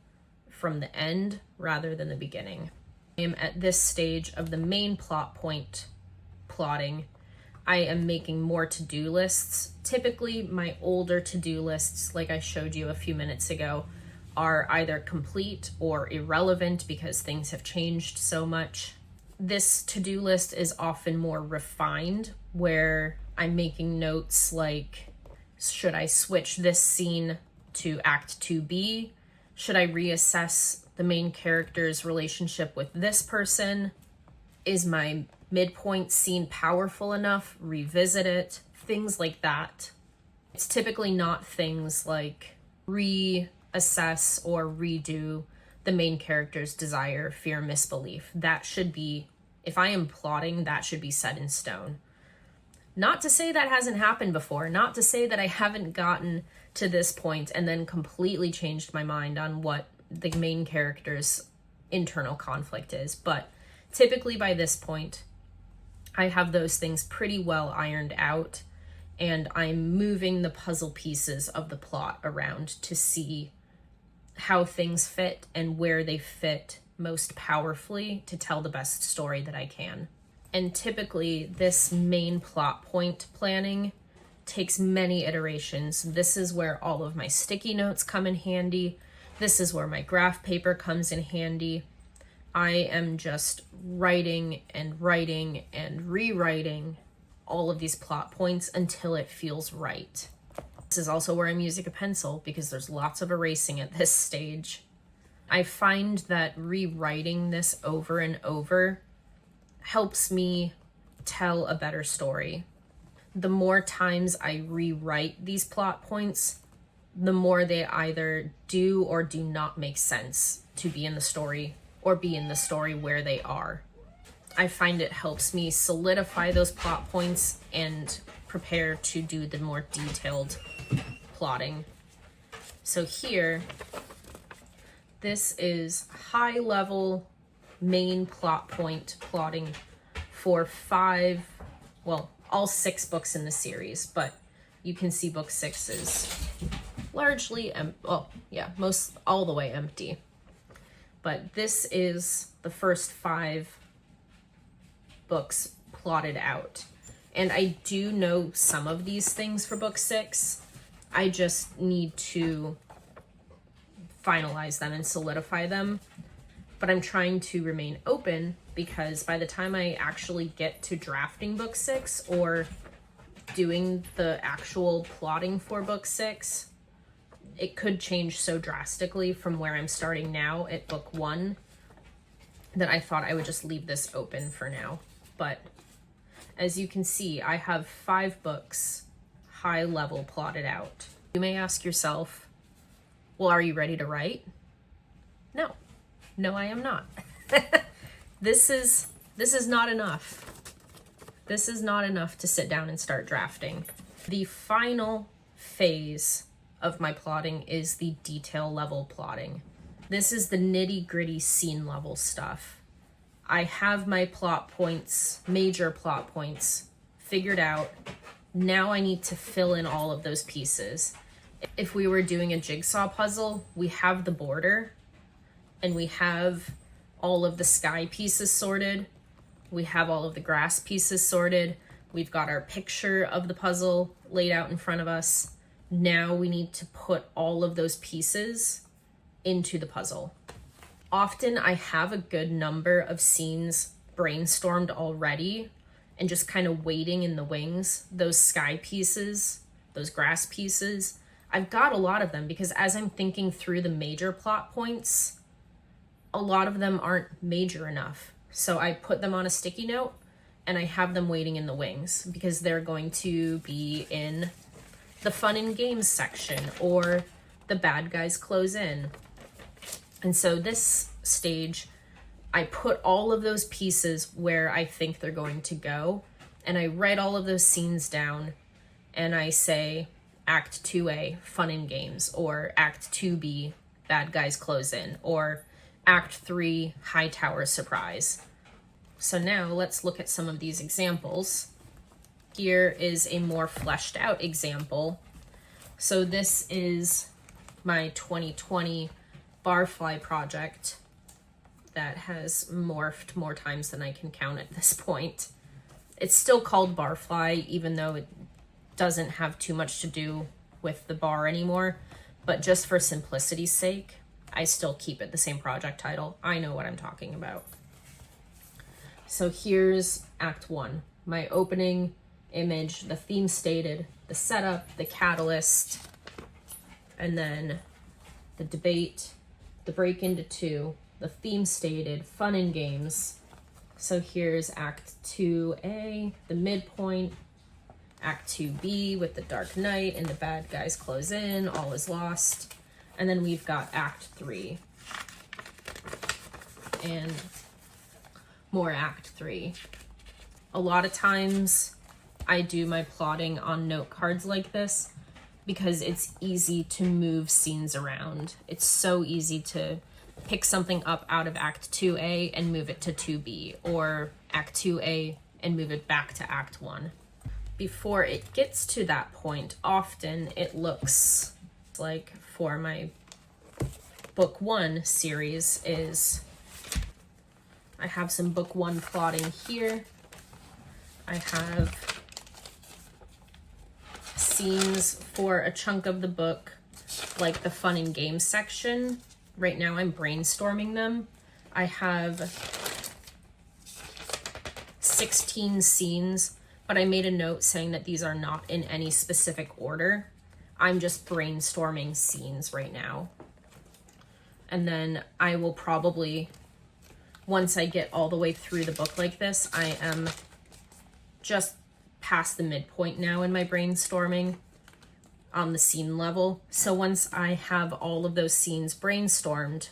from the end rather than the beginning. I am at this stage of the main plot point plotting. I am making more to-do lists. Typically, my older to-do lists, like I showed you a few minutes ago, are either complete or irrelevant because things have changed so much. This to-do list is often more refined, where I'm making notes like, should I switch this scene to Act 2B? Should I reassess the main character's relationship with this person? Is my midpoint scene powerful enough? Revisit it. Things like that. It's typically not things like reassess or redo the main character's desire, fear, misbelief. That should be, if I am plotting, that should be set in stone. Not to say that hasn't happened before, not to say that I haven't gotten to this point and then completely changed my mind on what the main character's internal conflict is, but typically by this point, I have those things pretty well ironed out, and I'm moving the puzzle pieces of the plot around to see how things fit and where they fit most powerfully to tell the best story that I can. And typically, this main plot point planning takes many iterations. This is where all of my sticky notes come in handy. This is where my graph paper comes in handy. I am just writing and writing and rewriting all of these plot points until it feels right. This is also where I'm using a pencil because there's lots of erasing at this stage. I find that rewriting this over and over helps me tell a better story. The more times I rewrite these plot points, the more they either do or do not make sense to be in the story or be in the story where they are. I find it helps me solidify those plot points and prepare to do the more detailed plotting. So here, this is high level main plot point plotting for all 6 books in the series, but you can see book 6 is largely, all the way empty. But this is the first 5 books plotted out. And I do know some of these things for book 6. I just need to finalize them and solidify them. But I'm trying to remain open because by the time I actually get to drafting book 6 or doing the actual plotting for book 6, it could change so drastically from where I'm starting now at book 1 that I thought I would just leave this open for now. But as you can see, I have 5 books high level plotted out. You may ask yourself, well, are you ready to write? No, I am not. This is not enough. This is not enough to sit down and start drafting. The final phase of my plotting is the detail level plotting. This is the nitty-gritty scene level stuff. I have my plot points, major plot points, figured out. Now I need to fill in all of those pieces. If we were doing a jigsaw puzzle, we have the border, and we have all of the sky pieces sorted. We have all of the grass pieces sorted. We've got our picture of the puzzle laid out in front of us. Now we need to put all of those pieces into the puzzle. Often I have a good number of scenes brainstormed already and just kind of waiting in the wings. Those sky pieces, those grass pieces, I've got a lot of them because as I'm thinking through the major plot points, a lot of them aren't major enough. So I put them on a sticky note and I have them waiting in the wings because they're going to be in the fun and games section or the bad guys close in. And so this stage, I put all of those pieces where I think they're going to go, and I write all of those scenes down, and I say Act 2A, fun and games, or Act 2B, bad guys close in, or Act 3, high tower surprise. So now let's look at some of these examples. Here is a more fleshed out example. So this is my 2020 barfly project that has morphed more times than I can count at this point. It's still called Barfly, even though it doesn't have too much to do with the bar anymore. But just for simplicity's sake, I still keep it the same project title. I know what I'm talking about. So here's Act 1. My opening image, the theme stated, the setup, the catalyst, and then the debate, the break into 2, the theme stated, fun and games. So here's Act 2A, the midpoint, Act 2B with the Dark Knight and the bad guys close in, all is lost. And then we've got Act 3 and more Act 3. A lot of times I do my plotting on note cards like this because it's easy to move scenes around. It's so easy to pick something up out of Act 2A and move it to 2B, or Act 2A and move it back to Act 1. Before it gets to that point, often it looks like for my book 1 series is I have some book 1 plotting here. I have scenes for a chunk of the book, like the fun and games section. Right now I'm brainstorming them. I have 16 scenes, but I made a note saying that these are not in any specific order. I'm just brainstorming scenes right now. And then I will probably, once I get all the way through the book like this, I am just past the midpoint now in my brainstorming on the scene level. So once I have all of those scenes brainstormed,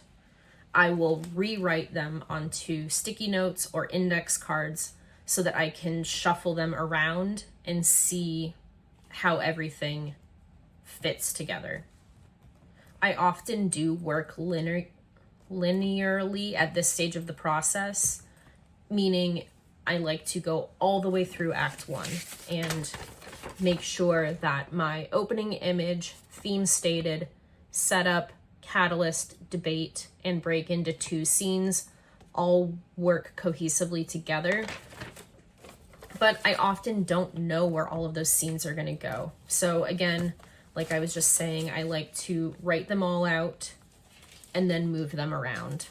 I will rewrite them onto sticky notes or index cards so that I can shuffle them around and see how everything fits together. I often do work linearly at this stage of the process, meaning I like to go all the way through Act 1 and make sure that my opening image, theme stated, setup, catalyst, debate, and break into 2 scenes all work cohesively together. But I often don't know where all of those scenes are going to go. So again, like I was just saying, I like to write them all out and then move them around.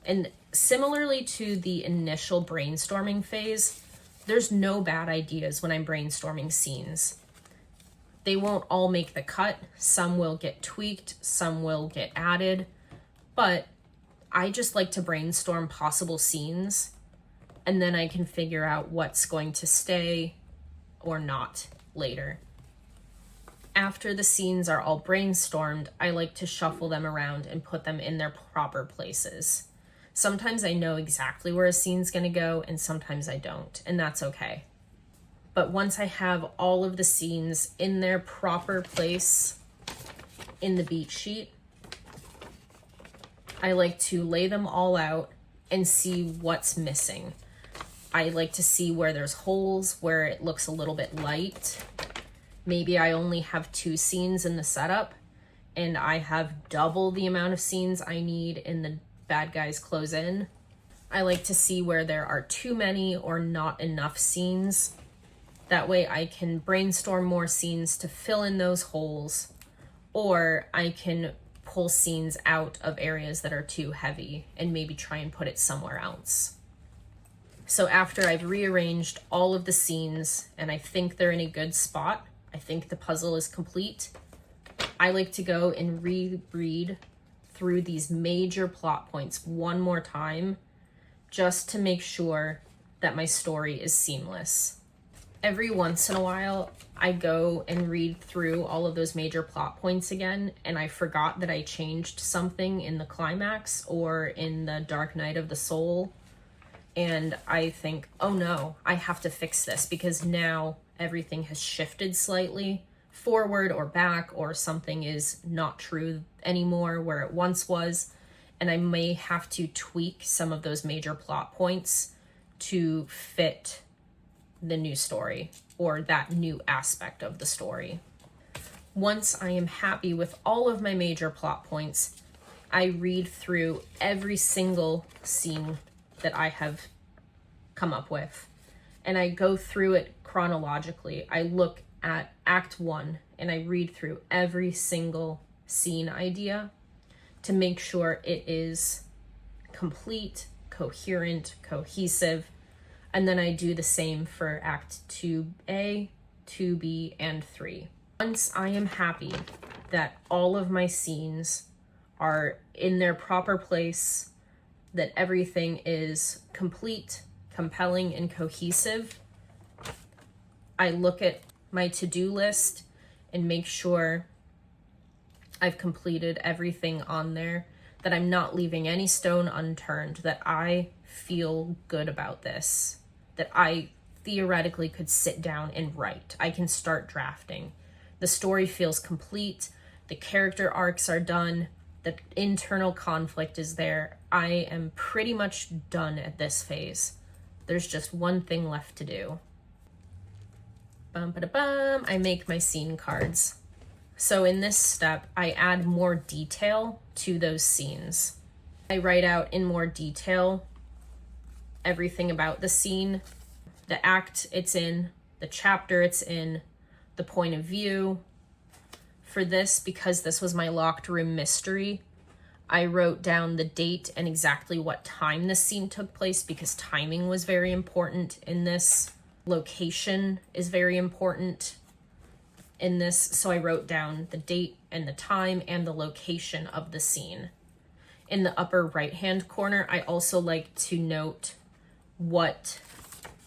And similarly to the initial brainstorming phase, there's no bad ideas when I'm brainstorming scenes. They won't all make the cut. Some will get tweaked, some will get added, but I just like to brainstorm possible scenes, and then I can figure out what's going to stay or not later. After the scenes are all brainstormed, I like to shuffle them around and put them in their proper places. Sometimes I know exactly where a scene's gonna go, and sometimes I don't, and that's okay. But once I have all of the scenes in their proper place in the beat sheet, I like to lay them all out and see what's missing. I like to see where there's holes, where it looks a little bit light. Maybe I only have 2 scenes in the setup and I have double the amount of scenes I need in the bad guys close in. I like to see where there are too many or not enough scenes. That way I can brainstorm more scenes to fill in those holes, or I can pull scenes out of areas that are too heavy and maybe try and put it somewhere else. So after I've rearranged all of the scenes and I think they're in a good spot, I think the puzzle is complete, I like to go and reread through these major plot points one more time just to make sure that my story is seamless. Every once in a while, I go and read through all of those major plot points again, and I forgot that I changed something in the climax or in the Dark Night of the Soul, and I think, oh no, I have to fix this because now everything has shifted slightly forward or back, or something is not true anymore where it once was, and I may have to tweak some of those major plot points to fit the new story or that new aspect of the story. Once I am happy with all of my major plot points, I read through every single scene that I have come up with, and I go through it chronologically. I look at Act 1 and I read through every single scene idea to make sure it is complete, coherent, cohesive, and then I do the same for Act 2A, 2B, and 3. Once I am happy that all of my scenes are in their proper place, that everything is complete, compelling, and cohesive, I look at my to-do list and make sure I've completed everything on there, that I'm not leaving any stone unturned, that I feel good about this, that I theoretically could sit down and write. I can start drafting. The story feels complete, the character arcs are done, the internal conflict is there. I am pretty much done at this phase. There's just one thing left to do. I make my scene cards. So in this step, I add more detail to those scenes. I write out in more detail everything about the scene, the act it's in, the chapter it's in, the point of view. For this, because this was my locked room mystery, I wrote down the date and exactly what time this scene took place, because timing was very important in this. Location is very important in this, so I wrote down the date and the time and the location of the scene. In the upper right hand corner, I also like to note what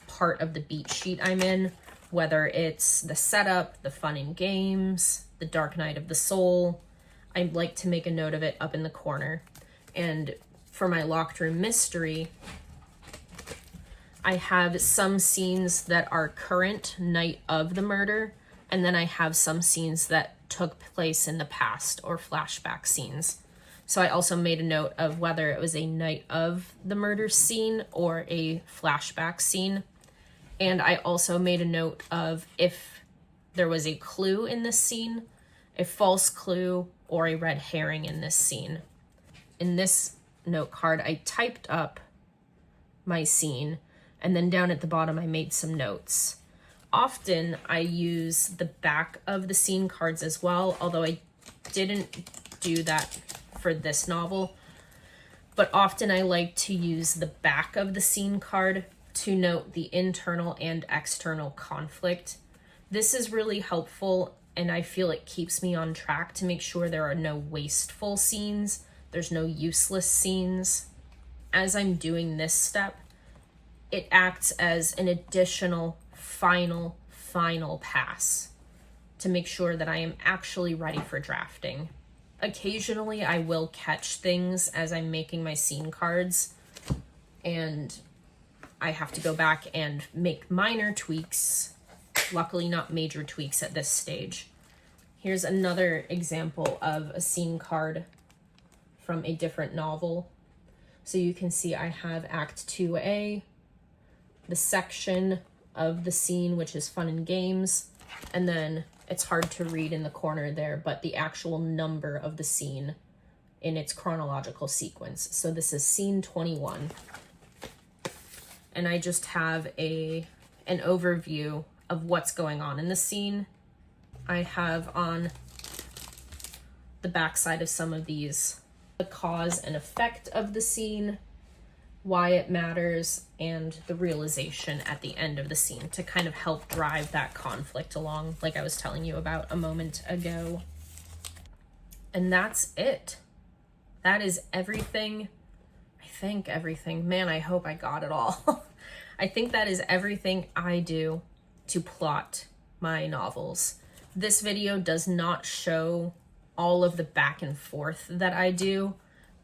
part of the beat sheet I'm in, whether it's the setup, the fun and games, the dark night of the soul. I like to make a note of it up in the corner. And for my locked room mystery, I have some scenes that are current, night of the murder, and then I have some scenes that took place in the past or flashback scenes. So I also made a note of whether it was a night of the murder scene or a flashback scene. And I also made a note of if there was a clue in this scene, a false clue, or a red herring in this scene. In this note card, I typed up my scene, and then down at the bottom, I made some notes. Often I use the back of the scene cards as well, although I didn't do that for this novel. But often I like to use the back of the scene card to note the internal and external conflict. This is really helpful, and I feel it keeps me on track to make sure there are no wasteful scenes, there's no useless scenes. As I'm doing this step, it acts as an additional final pass to make sure that I am actually ready for drafting. Occasionally I will catch things as I'm making my scene cards, and I have to go back and make minor tweaks. Luckily not major tweaks at this stage. Here's another example of a scene card from a different novel. So you can see I have Act 2A, the section of the scene, which is fun and games, and then it's hard to read in the corner there, but the actual number of the scene in its chronological sequence. So this is scene 21. And I just have an overview of what's going on in the scene. I have on the backside of some of these the cause and effect of the scene, why it matters, and the realization at the end of the scene to kind of help drive that conflict along, like I was telling you about a moment ago. And that's it. That is everything. I think everything. Man, I hope I got it all. I think that is everything I do to plot my novels. This video does not show all of the back and forth that I do.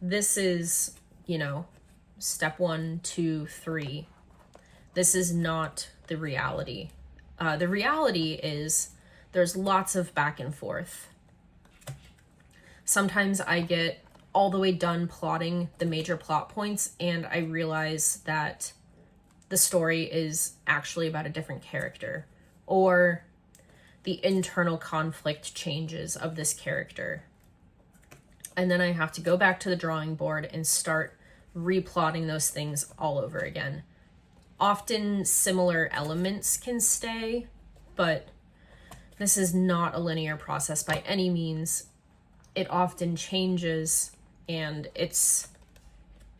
This is, step 1, 2, 3. This is not the reality. The reality is there's lots of back and forth. Sometimes I get all the way done plotting the major plot points and I realize that the story is actually about a different character, or the internal conflict changes of this character, And then I have to go back to the drawing board and start replotting those things all over again. Often similar elements can stay, but this is not a linear process by any means. It often changes, and it's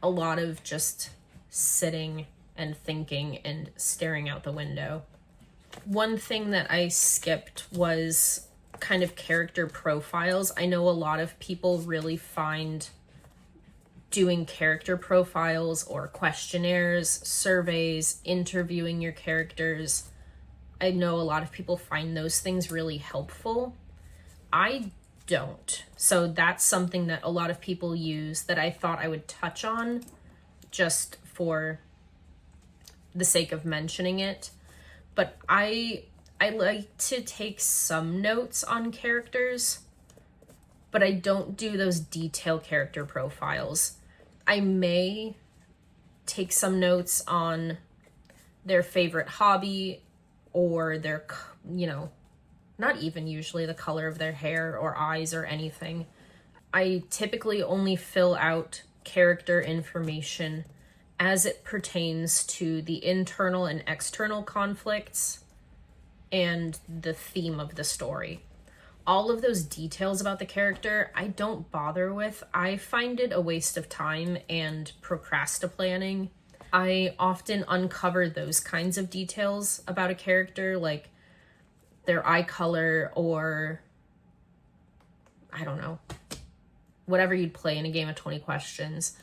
a lot of just sitting and thinking and staring out the window. One thing that I skipped was kind of character profiles. I know a lot of people really find doing character profiles or questionnaires, surveys, interviewing your characters. I know a lot of people find those things really helpful. I don't. So that's something that a lot of people use that I thought I would touch on just for the sake of mentioning it. But I like to take some notes on characters, but I don't do those detailed character profiles. I may take some notes on their favorite hobby or their, not even usually the color of their hair or eyes or anything. I typically only fill out character information as it pertains to the internal and external conflicts and the theme of the story. All of those details about the character, I don't bother with. I find it a waste of time and procrastinating. I often uncover those kinds of details about a character, like their eye color or, I don't know, whatever you'd play in a game of 20 questions.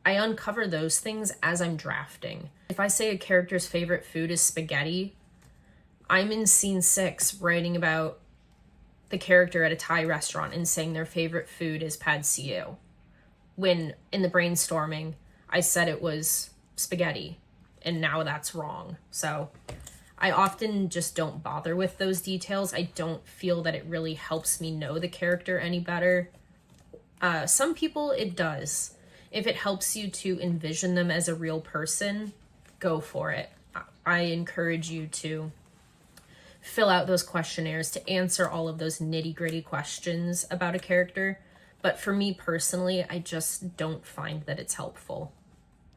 I uncover those things as I'm drafting. If I say a character's favorite food is spaghetti, I'm in scene 6 writing about the character at a Thai restaurant and saying their favorite food is pad see ew, when in the brainstorming I said it was spaghetti, and now that's wrong. So I often just don't bother with those details. I don't feel that it really helps me know the character any better. Some people it does. If it helps you to envision them as a real person, go for it. I encourage you to fill out those questionnaires to answer all of those nitty-gritty questions about a character. But for me personally, I just don't find that it's helpful.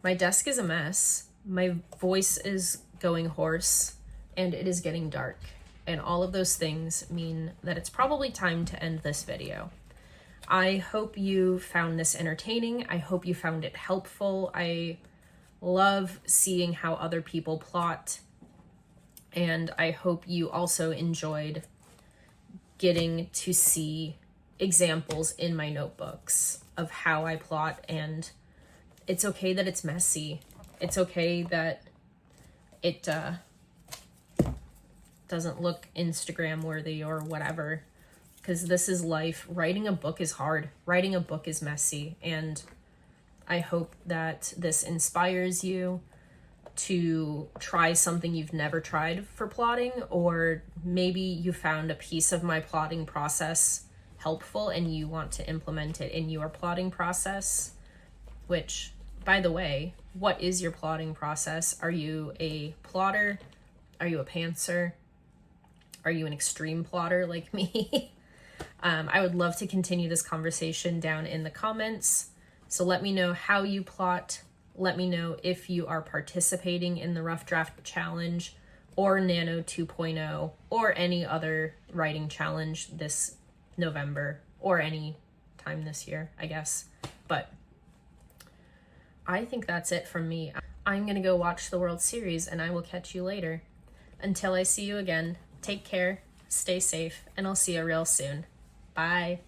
My desk is a mess. My voice is going hoarse, and it is getting dark. And all of those things mean that it's probably time to end this video. I hope you found this entertaining. I hope you found it helpful. I love seeing how other people plot, and I hope you also enjoyed getting to see examples in my notebooks of how I plot. And it's okay that it's messy. It's okay that it doesn't look Instagram worthy or whatever, because this is life. Writing a book is hard. Writing a book is messy. And I hope that this inspires you to try something you've never tried for plotting, or maybe you found a piece of my plotting process helpful and you want to implement it in your plotting process. Which, by the way, what is your plotting process? Are you a plotter? Are you a pantser? Are you an extreme plotter like me? I would love to continue this conversation down in the comments. So let me know how you plot. Let me know if you are participating in the Rough Draft Challenge or Nano 2.0 or any other writing challenge this November or any time this year, I guess. But I think that's it from me. I'm going to go watch the World Series, and I will catch you later. Until I see you again, take care, stay safe, and I'll see you real soon. Bye.